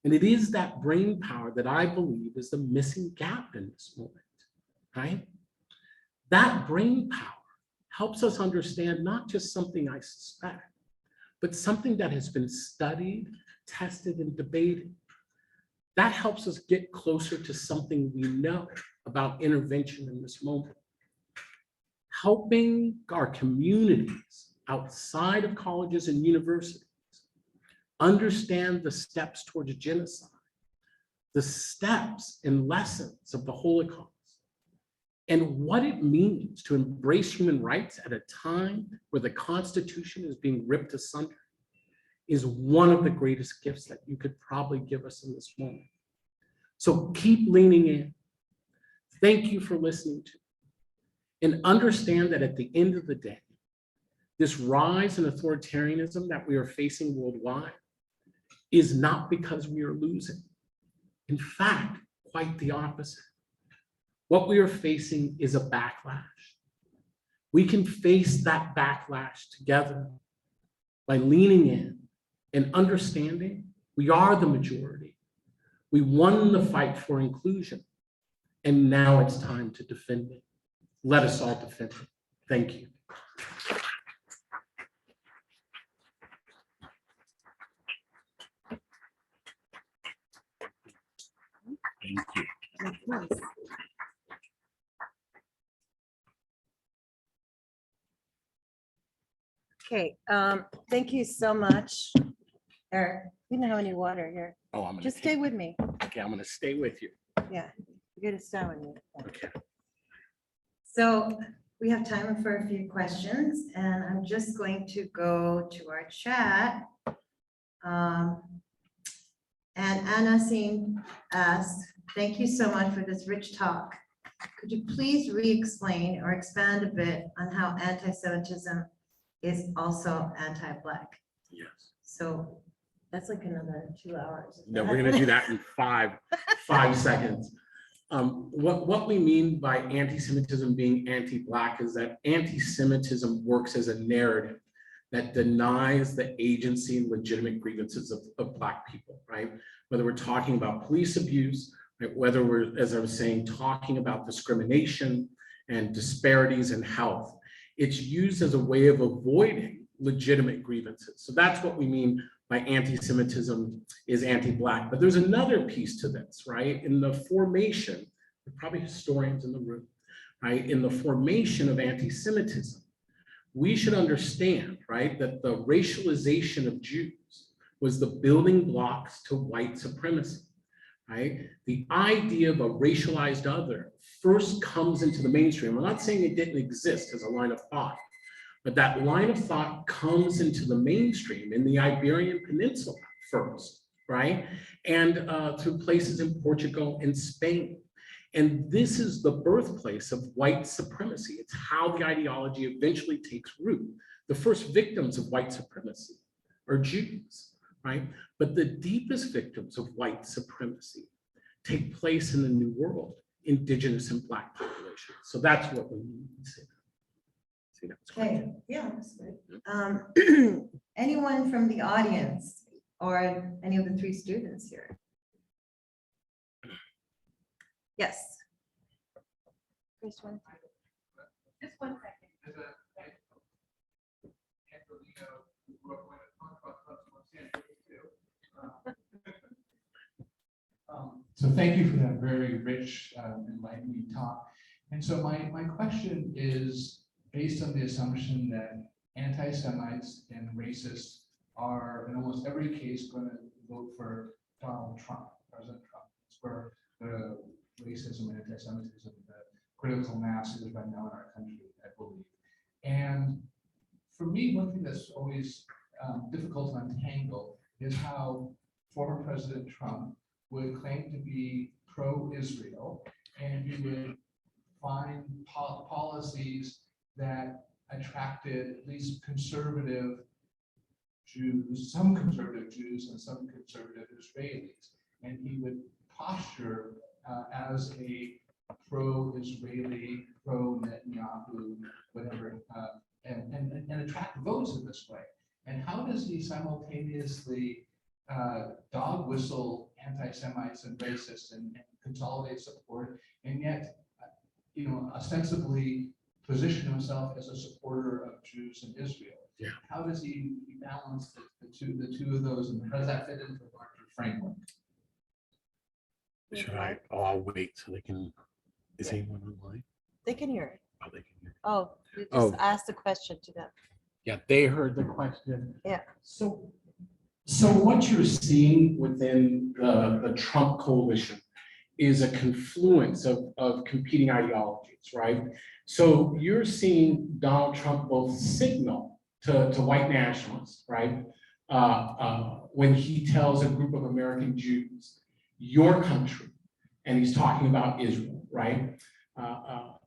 And it is that brain power that I believe is the missing gap in this moment, right? That brain power helps us understand not just something I suspect, but something that has been studied, tested, and debated. That helps us get closer to something we know about intervention in this moment. Helping our communities outside of colleges and universities understand the steps towards genocide, the steps and lessons of the Holocaust, and what it means to embrace human rights at a time where the Constitution is being ripped asunder is one of the greatest gifts that you could probably give us in this moment. So keep leaning in. Thank you for listening to me. And understand that at the end of the day, this rise in authoritarianism that we are facing worldwide is not because we are losing. In fact, quite the opposite. What we are facing is a backlash. We can face that backlash together by leaning in and understanding we are the majority. We won the fight for inclusion, and now it's time to defend it. Let us all defend it. Thank you. Thank you. Okay, thank you so much, Eric. We don't have any water here. Oh, I'm gonna Just stay with me. Okay, I'm gonna stay with you. Yeah, you gotta stay with me. Okay. So we have time for a few questions, and I'm just going to go to our chat. And Anna Singh asked, thank you so much for this rich talk. Could you please re-explain or expand a bit on how anti-Semitism is also anti-Black? Yes. So that's like another 2 hours. No, we're gonna do that in five seconds. What we mean by anti-Semitism being anti-Black is that anti-Semitism works as a narrative that denies the agency and legitimate grievances of Black people, right? Whether we're talking about police abuse, right? Whether we're, as I was saying, talking about discrimination and disparities in health, it's used as a way of avoiding legitimate grievances. So that's what we mean by anti-Semitism is anti-Black. But there's another piece to this, right? In the formation, there are probably historians in the room, right? In the formation of anti-Semitism, we should understand, right, that the racialization of Jews was the building blocks to white supremacy, right? The idea of a racialized other first comes into the mainstream. I'm not saying it didn't exist as a line of thought, but that line of thought comes into the mainstream in the Iberian Peninsula first, right? And through places in Portugal and Spain. And this is the birthplace of white supremacy. It's how the ideology eventually takes root. The first victims of white supremacy are Jews, right? But the deepest victims of white supremacy take place in the New World, Indigenous and Black populations. So that's what we mean to say. See, that's Okay, yeah, that's good. Anyone from the audience or any of the 3 students here? Yes. First one. Just 1 second. So thank you for that very rich, enlightening talk. And so my question is based on the assumption that anti-Semites and racists are in almost every case going to vote for Donald Trump, President Trump. It's where the racism and anti-Semitism, the critical mass is right now in our country, I believe. And for me, one thing that's always difficult to untangle is how former President Trump would claim to be pro-Israel, and he would find policies that attracted at least conservative Jews, some conservative Jews and some conservative Israelis. And he would posture as a pro-Israeli, pro-Netanyahu, whatever, and attract votes in this way. And how does he simultaneously dog whistle anti-Semites and racists and consolidate support, and yet, ostensibly position himself as a supporter of Jews in Israel? Yeah. How does he balance the two of those, and how does that fit into the larger framework? Should I? Oh, I'll wait so they can. Is Yeah. anyone online? They can hear it. Oh, they can hear. Oh, you just Oh. ask the question to them. Yeah, they heard the question. Yeah. So what you're seeing within the Trump coalition is a confluence of competing ideologies, right? So you're seeing Donald Trump both signal to white nationalists, right? When he tells a group of American Jews, your country, and he's talking about Israel, right?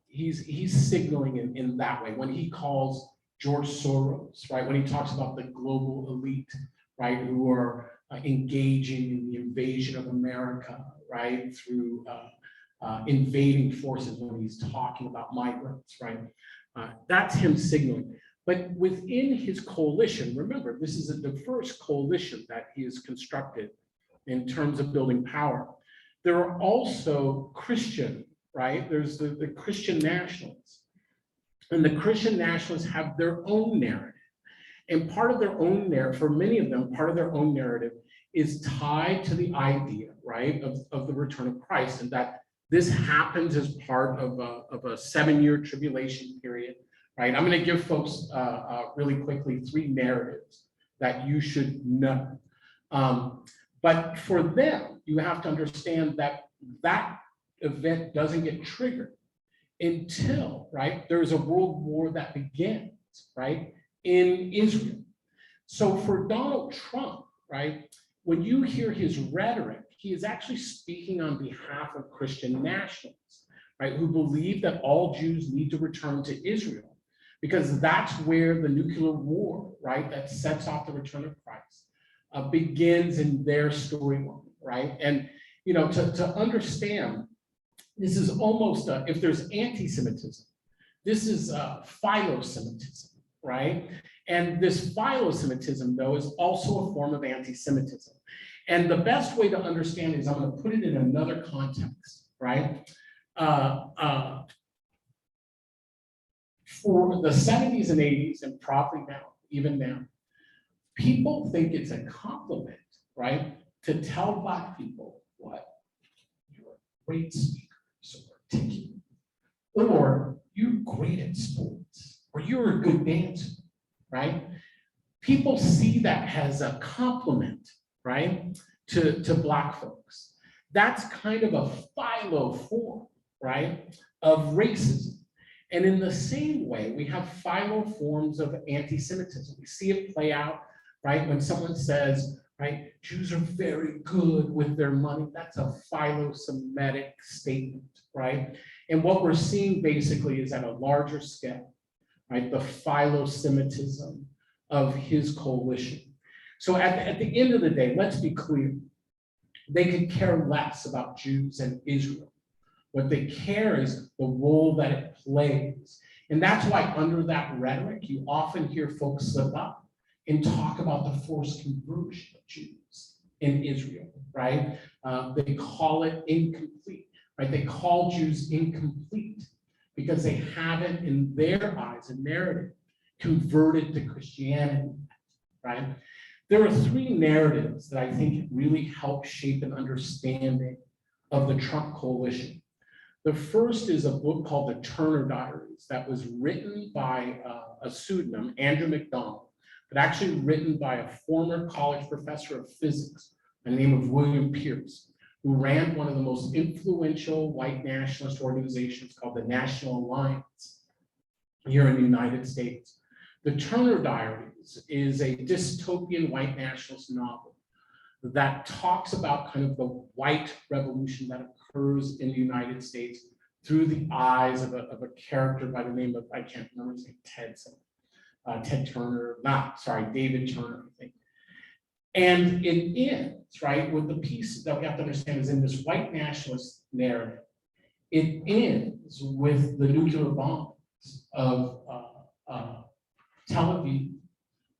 He's signaling in that way. When he calls George Soros, right? When he talks about the global elite, right? Who are engaging in the invasion of America, right? Through invading forces, when he's talking about migrants, right? That's him signaling. But within his coalition, remember, this is a diverse coalition that he has constructed in terms of building power. There are also Christian, right? There's the Christian Nationalists. And the Christian Nationalists have their own narrative. And part of their own narrative, for many of them, part of their own narrative is tied to the idea, right, of the return of Christ, and that this happens as part of a 7-year tribulation period, right? I'm going to give folks really quickly 3 narratives that you should know. But for them, you have to understand that that event doesn't get triggered until, right, there's a world war that begins, right, in Israel. So for Donald Trump, right, when you hear his rhetoric, he is actually speaking on behalf of Christian nationalists, right, who believe that all Jews need to return to Israel, because that's where the nuclear war, right, that sets off the return of Christ, begins in their storyline, right? And, to understand, this is almost, if there's anti-Semitism, this is philo-Semitism, right? And this philo-Semitism, though, is also a form of anti-Semitism. And the best way to understand is, I'm going to put it in another context, right? For the 70s and 80s, and probably now, even now, people think it's a compliment, right, to tell Black people, what, you're a great speaker, so articulate, or you're great at sports, or you're a good dancer, right? People see that as a compliment, right, to Black folks. That's kind of a philo form, right, of racism. And in the same way, we have philo forms of anti-Semitism. We see it play out, right, when someone says, right, Jews are very good with their money. That's a philo-Semitic statement, right? And what we're seeing basically is at a larger scale, right, the philo-Semitism of his coalition. So at the end of the day, let's be clear, they could care less about Jews and Israel. What they care is the role that it plays. And that's why under that rhetoric, you often hear folks slip up and talk about the forced conversion of Jews in Israel, right? They call it incomplete, right? They call Jews incomplete because they haven't, in their eyes and narrative, converted to Christianity, right? There are 3 narratives that I think really help shape an understanding of the Trump coalition. The first is a book called the Turner Diaries that was written by a pseudonym, Andrew McDonald, but actually written by a former college professor of physics by the name of William Pierce, who ran one of the most influential white nationalist organizations called the National Alliance here in the United States. The Turner Diaries is a dystopian white nationalist novel that talks about kind of the white revolution that occurs in the United States through the eyes of a character by the name of, I can't remember his name, Ted Turner, David Turner, I think. And it ends, right, with the piece that we have to understand is in this white nationalist narrative, it ends with the nuclear bombs of Tel Aviv,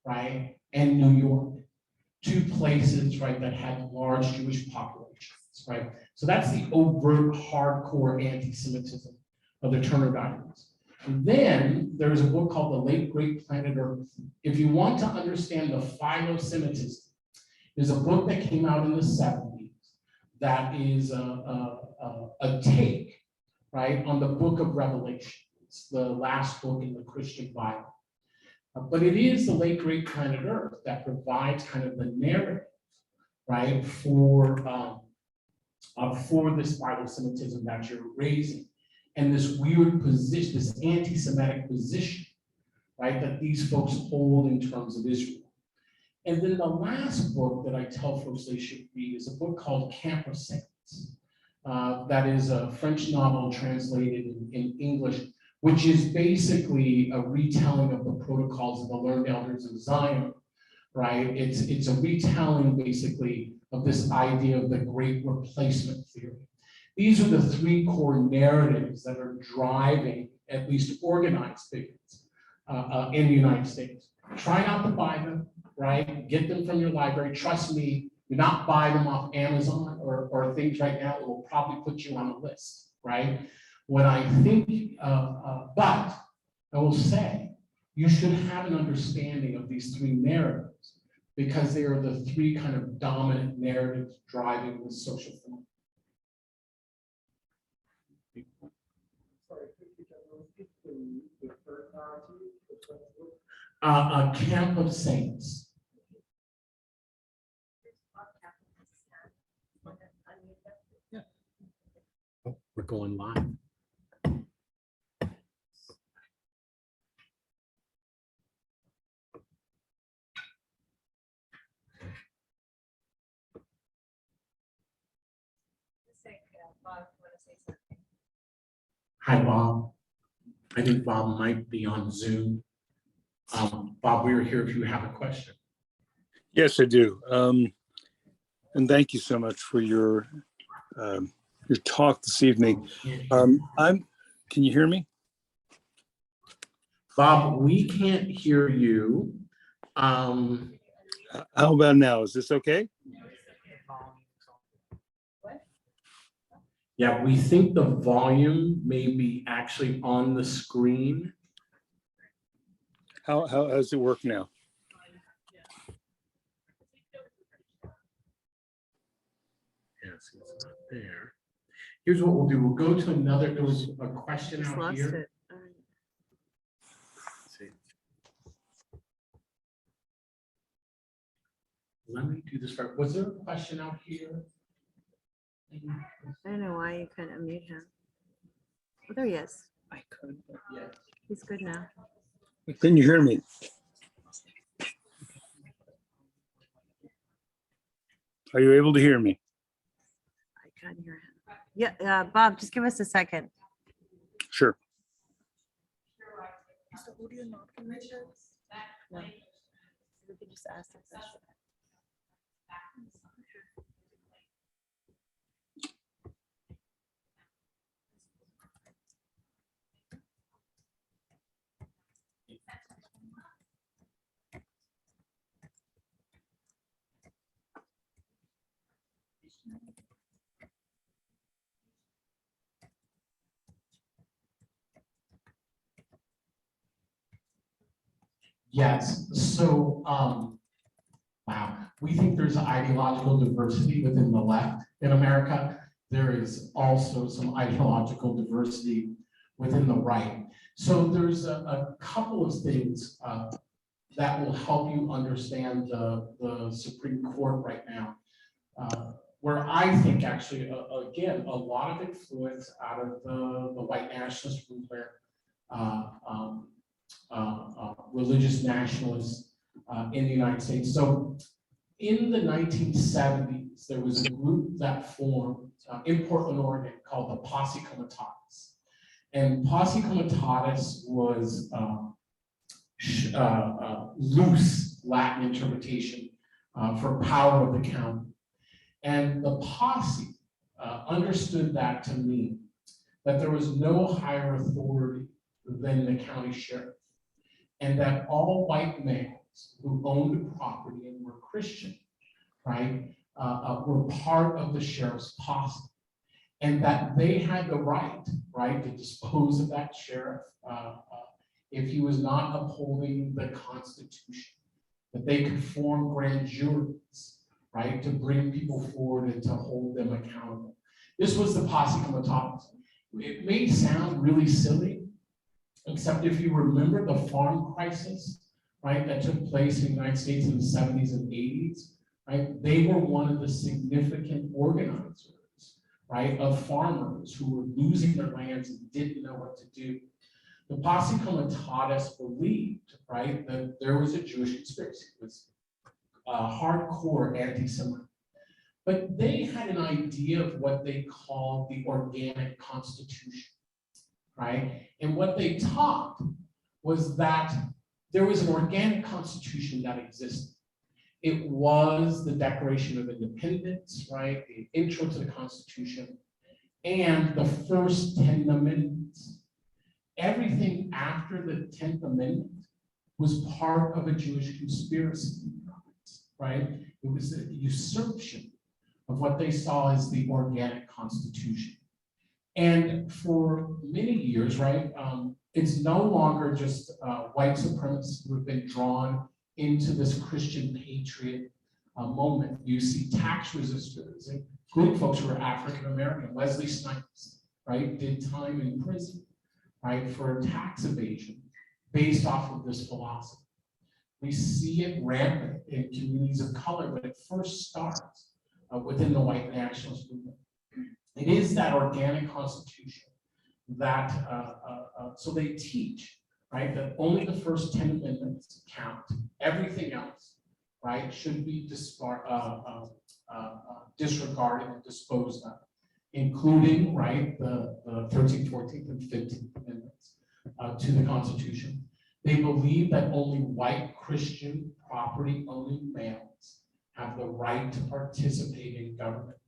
right, and New York, two places, right, that had large Jewish populations, right? So that's the overt, hardcore anti-Semitism of the Turner Diaries. And then there's a book called The Late Great Planet Earth. If you want to understand the philo-Semitism, there's a book that came out in the 70s that is a take, right, on the book of Revelation. It's the last book in the Christian Bible. But it is the late great planet Earth that provides kind of the narrative, right, for this philo-Semitism that you're raising, and this weird position, this anti-Semitic position, right, that these folks hold in terms of Israel. And then the last book that I tell folks they should read is a book called Camp of Saints. That is a French novel translated in English, which is basically a retelling of the protocols of the learned elders of Zion, right? It's a retelling basically of this idea of the great replacement theory. These are the three core narratives that are driving at least organized figures in the United States. Try not to buy them, right? Get them from your library. Trust me, do not buy them off Amazon or things right now that will probably put you on a list, right? What I think, but I will say, you should have an understanding of these three narratives because they are the three kind of dominant narratives driving the social phenomenon. A Camp of Saints. Oh, we're going live. Hi, Bob. I think Bob might be on Zoom. Bob, we're here if you have a question. Yes, I do. And thank you so much for your talk this evening. Can you hear me? Bob, we can't hear you. How about now? Is this okay? Yeah, we think the volume may be actually on the screen. How does it work now? Yes, it's not there. Here's what we'll do. We'll go to another. There was a question Just out lost here. it. Let's see. Let me do this first. Was there a question out here? I don't know why you couldn't unmute him. Oh, there he is. I could, but yeah. He's good now. Can you hear me? Are you able to hear me? I can't hear him. Yeah, Bob, just give us a second. Sure. Is the audio not connected? No. We can just ask the question. Yes, so, wow, we think there's ideological diversity within the left in America. there is also some ideological diversity within the right. So there's a couple of things that will help you understand the Supreme Court right now, where I think actually, again, a lot of influence out of the white nationalist movement, religious nationalists in the United States. So in the 1970s, there was a group that formed in Portland, Oregon, called the Posse Comitatus. And Posse Comitatus was loose Latin interpretation for power of the county. And the posse understood that to mean that there was no higher authority than the county sheriff, and that all white males who owned property and were Christian, right, were part of the sheriff's posse, and that they had the right, to dispose of that sheriff if he was not upholding the Constitution, that they could form grand juries, right, to bring people forward and to hold them accountable. This was the Posse Comitatus. It may sound really silly, except if you remember the farm crisis, right, that took place in the United States in the 70s and 80s, right, they were one of the significant organizers, right, of farmers who were losing their lands and didn't know what to do. The Posse Comitatus believed, right, that there was a Jewish conspiracy. It was hardcore anti-Semitism. But they had an idea of what they called the organic constitution, right? And what they taught was that there was an organic constitution that existed. It was the Declaration of Independence, right? The intro to the Constitution, and the first 10 amendments. Everything after the 10th Amendment was part of a Jewish conspiracy, right? It was a usurpation of what they saw as the organic constitution. And for many years, right, it's no longer just white supremacists who have been drawn into this Christian patriot moment. You see tax resistors and good folks who are African American. Wesley Snipes, right, did time in prison, right, for tax evasion based off of this philosophy. We see it rampant in communities of color when it first starts within the white nationalist movement. It is that organic constitution that, so they teach, right, that only the first 10 amendments count. Everything else, right, should be disregarded and disposed of, including, right, the 13th, 14th, and 15th amendments to the Constitution. They believe that only white Christian property-owning males have the right to participate in government.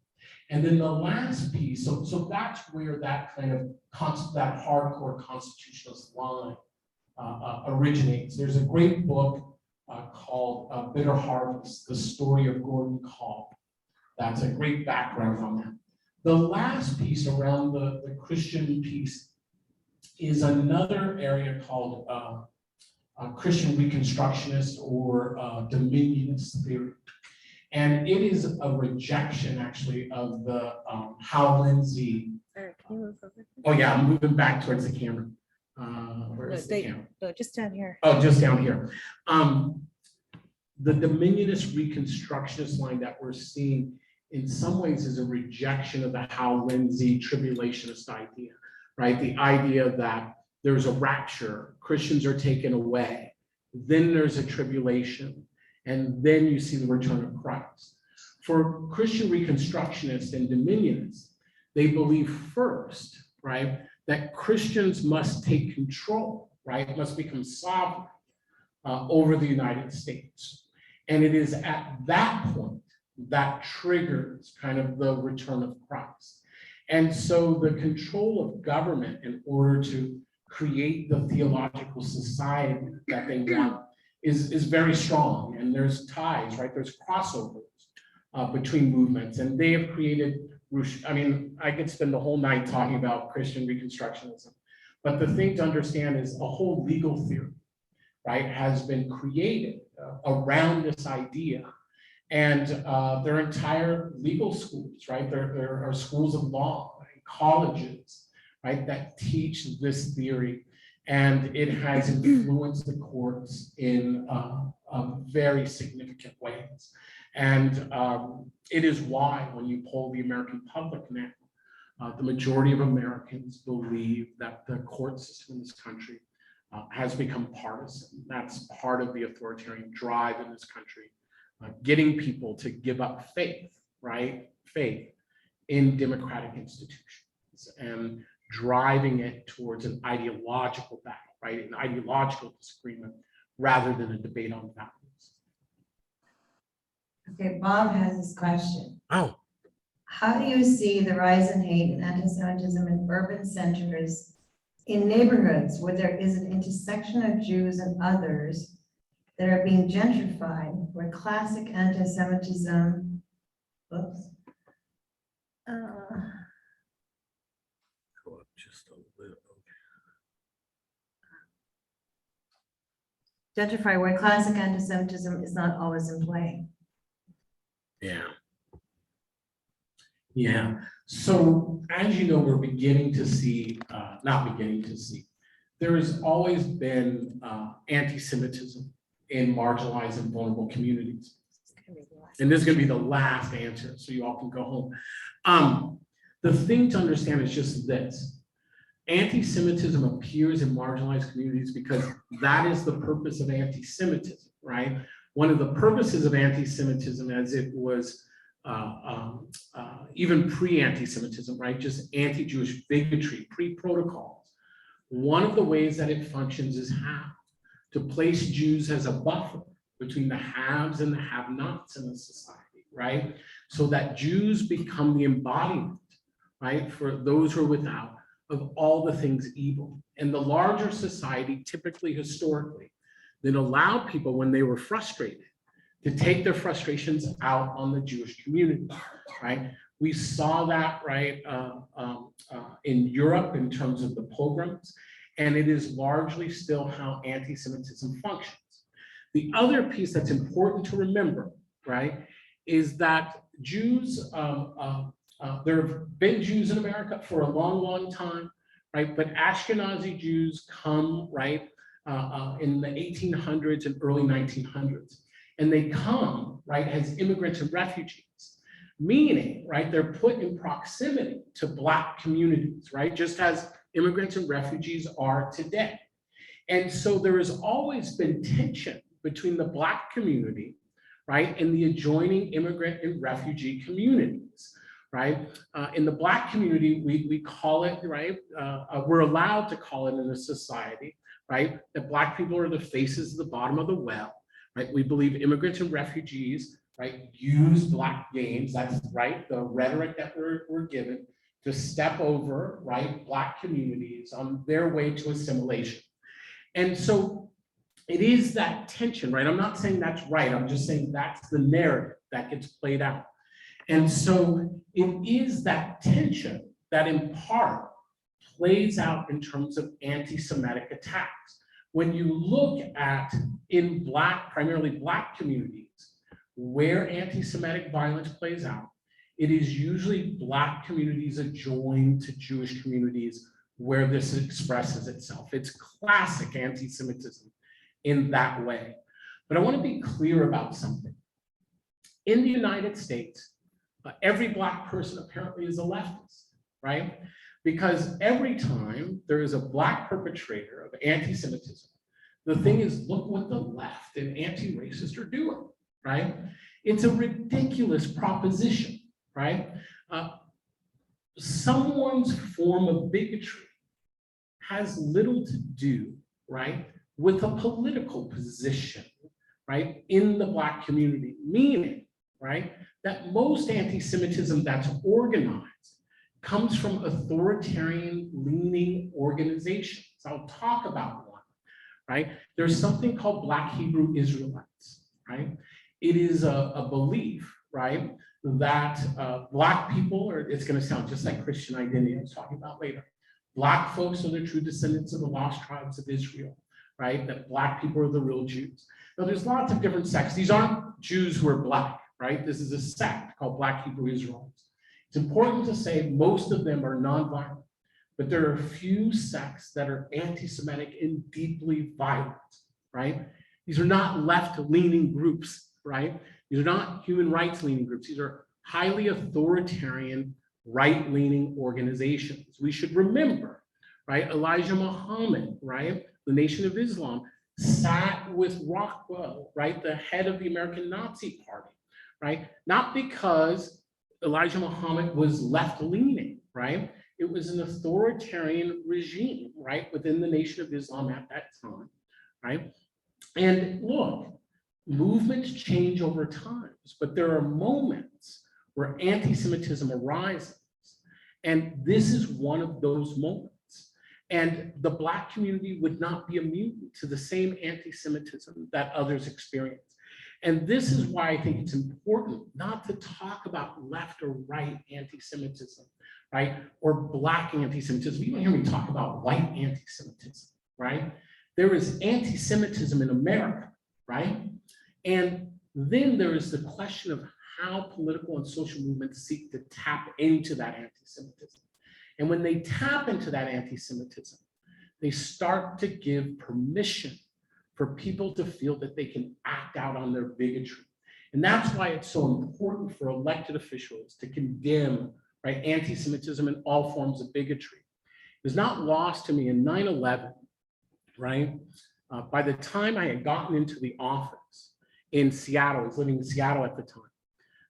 And then the last piece, so that's where that kind of that hardcore constitutionalist line originates. There's a great book called Bitter Harvest, The Story of Gordon Call. That's a great background on that. The last piece around the Christian piece is another area called Christian Reconstructionist or Dominionist theory. And it is a rejection, actually, of the Hal Lindsey. Eric, can you move over? Oh, yeah, I'm moving back towards the camera. Where's the No, camera? No, just down here. Oh, just down here. The Dominionist Reconstructionist line that we're seeing in some ways is a rejection of the Hal Lindsey tribulationist idea, right? The idea that there's a rapture, Christians are taken away, then there's a tribulation, and then you see the return of Christ. For Christian Reconstructionists and Dominionists, they believe first, right, that Christians must take control, right, must become sovereign over the United States. And it is at that point that triggers kind of the return of Christ. And so the control of government in order to create the theological society that they want is very strong, and there's ties, right? There's crossovers between movements, and they have created, I mean, I could spend the whole night talking about Christian Reconstructionism, but the thing to understand is a whole legal theory, right, has been created around this idea, And there are entire legal schools, right? There are schools of law, right? Colleges, right, that teach this theory. And it has influenced the courts in very significant ways. And it is why when you poll the American public now, the majority of Americans believe that the court system in this country has become partisan. That's part of the authoritarian drive in this country, getting people to give up faith, right? Faith in democratic institutions and driving it towards an ideological battle, right? An ideological disagreement rather than a debate on values. Okay, Bob has this question. Oh. How do you see the rise in hate and anti-Semitism in urban centers in neighborhoods where there is an intersection of Jews and others that are being gentrified, where classic anti-Semitism, oops, Go up just a little. gentrified, where classic anti-Semitism is not always in play? Yeah. Yeah. So as you know, we're beginning to see, not beginning to see, there has always been anti-Semitism in marginalized and vulnerable communities. And this is going to be the last answer, so you all can go home. The thing to understand is just this. Anti-Semitism appears in marginalized communities because that is the purpose of anti-Semitism, right? One of the purposes of anti-Semitism, as it was even pre-anti-Semitism, right? Just anti-Jewish bigotry, pre-protocols. One of the ways that it functions is how to place Jews as a buffer between the haves and the have-nots in the society, right? So that Jews become the embodiment, right, for those who are without, of all the things evil. And the larger society, typically historically, then allowed people when they were frustrated to take their frustrations out on the Jewish community, right? We saw that, right, in Europe in terms of the pogroms, and it is largely still how anti-Semitism functions. The other piece that's important to remember, right, is that Jews, there have been Jews in America for a long, long time, right? But Ashkenazi Jews come, right, in the 1800s and early 1900s. And they come, right, as immigrants and refugees, meaning, right, they're put in proximity to Black communities, right, just as immigrants and refugees are today. And so there has always been tension between the Black community, right, and the adjoining immigrant and refugee communities, right? In the Black community, we call it, right, we're allowed to call it in a society, right, that Black people are the faces of the bottom of the well, right? We believe immigrants and refugees, right, use Black games, that's right, the rhetoric that we're given to step over, right, Black communities on their way to assimilation. And so it is that tension, right? I'm not saying that's right, I'm just saying that's the narrative that gets played out. And so it is that tension that in part plays out in terms of anti-Semitic attacks. When you look at in Black, primarily Black communities, where anti-Semitic violence plays out, it is usually Black communities adjoined to Jewish communities where this expresses itself. It's classic anti-Semitism in that way. But I want to be clear about something. In the United States, every Black person apparently is a leftist, right? Because every time there is a Black perpetrator of anti-Semitism, the thing is, look what the left and anti-racist are doing, right? It's a ridiculous proposition, right? Someone's form of bigotry has little to do, right, with a political position, right, in the Black community, meaning, right, that most anti-Semitism that's organized comes from authoritarian leaning organizations. I'll talk about one, right? There's something called Black Hebrew Israelites, right? It is a belief, right, that Black people, or it's going to sound just like Christian identity I was talking about later. Black folks are the true descendants of the lost tribes of Israel, right? That Black people are the real Jews. Now, there's lots of different sects. These aren't Jews who are Black, right? This is a sect called Black Hebrew Israelites. It's important to say most of them are nonviolent, but there are a few sects that are anti-Semitic and deeply violent, right? These are not left-leaning groups, right? These are not human rights-leaning groups. These are highly authoritarian, right-leaning organizations. We should remember, right? Elijah Muhammad, right? The Nation of Islam sat with Rockwell, right? The head of the American Nazi Party, right? Not because Elijah Muhammad was left-leaning, right? It was an authoritarian regime, right? Within the Nation of Islam at that time, right? And look, movements change over time, but there are moments where anti-Semitism arises. And this is one of those moments. And the Black community would not be immune to the same anti-Semitism that others experience. And this is why I think it's important not to talk about left or right anti-Semitism, right? Or Black anti-Semitism. You don't hear me talk about white anti-Semitism, right? There is anti-Semitism in America, right? And then there is the question of how political and social movements seek to tap into that anti-Semitism. And when they tap into that anti-Semitism, they start to give permission for people to feel that they can act out on their bigotry. And that's why it's so important for elected officials to condemn, right, anti-Semitism and all forms of bigotry. It was not lost to me in 9/11, right? By the time I had gotten into the office in Seattle, I was living in Seattle at the time,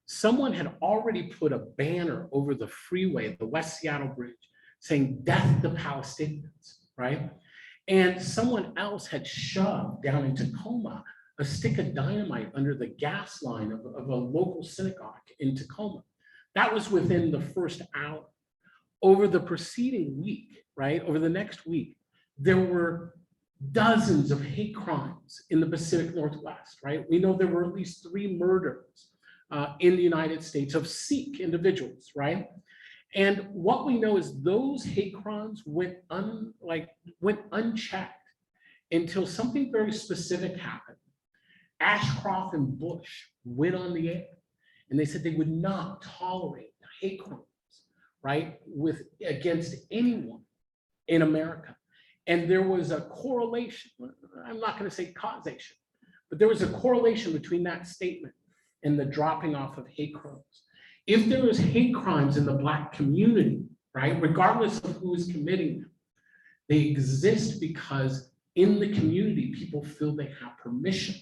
someone had already put a banner over the freeway, the West Seattle Bridge, saying death to Palestinians, right? And someone else had shoved down in Tacoma a stick of dynamite under the gas line of a local synagogue in Tacoma. That was within the first hour. Over the preceding week, right, over the next week, there were dozens of hate crimes in the Pacific Northwest, right? We know there were at least 3 murders in the United States of Sikh individuals, right? And what we know is those hate crimes went unchecked until something very specific happened. Ashcroft and Bush went on the air and they said they would not tolerate hate crimes, right, against anyone in America. And there was a correlation, I'm not going to say causation, but there was a correlation between that statement and the dropping off of hate crimes. If there is hate crimes in the Black community, right, regardless of who is committing them, they exist because in the community, people feel they have permission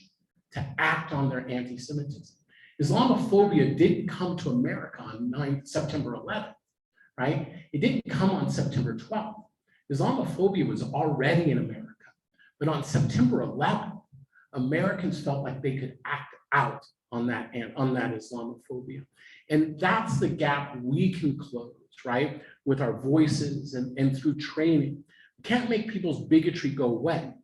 to act on their anti-Semitism. Islamophobia didn't come to America on September 11th, right? It didn't come on September 12th. Islamophobia was already in America, but on September 11th, Americans felt like they could act out on that Islamophobia. And that's the gap we can close, right? With our voices and through training. We can't make people's bigotry go away,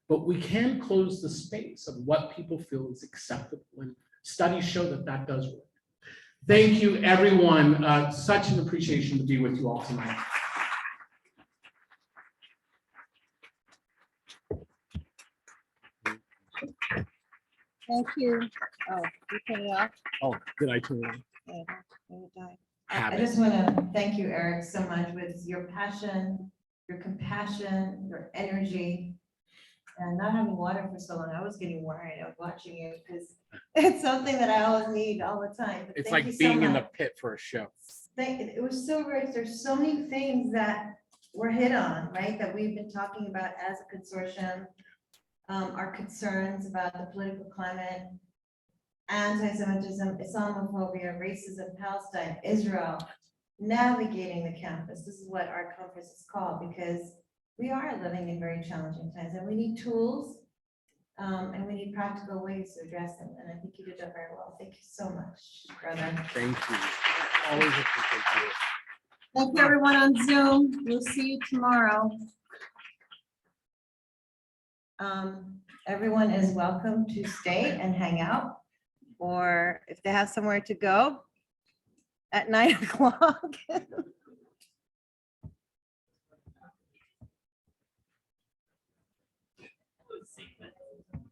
but we can close the space of what people feel is acceptable. And studies show that that does work. Thank you, everyone. Such an appreciation to be with you all tonight. Thank you. Oh, you turn it off? Oh, did I turn it on? Yeah, it died. I just want to thank you, Eric, so much with your passion, your compassion, your energy, and not having water for so long. I was getting worried. I was watching you because it's something that I always need all the time. But It's thank you like so being in the much. pit for a show. It was so rich. There's so many things that were hit on, right? That we've been talking about as a consortium. Our concerns about the political climate, anti-Semitism, Islamophobia, racism, Palestine, Israel, navigating the campus. This is what our conference is called because we are living in very challenging times and we need tools and we need practical ways to address them. And I think you did that very well. Thank you so much, brother. Thank you. Always appreciate you. Thank you, everyone on Zoom. We'll see you tomorrow. Everyone is welcome to stay and hang out, or if they have somewhere to go at 9 o'clock.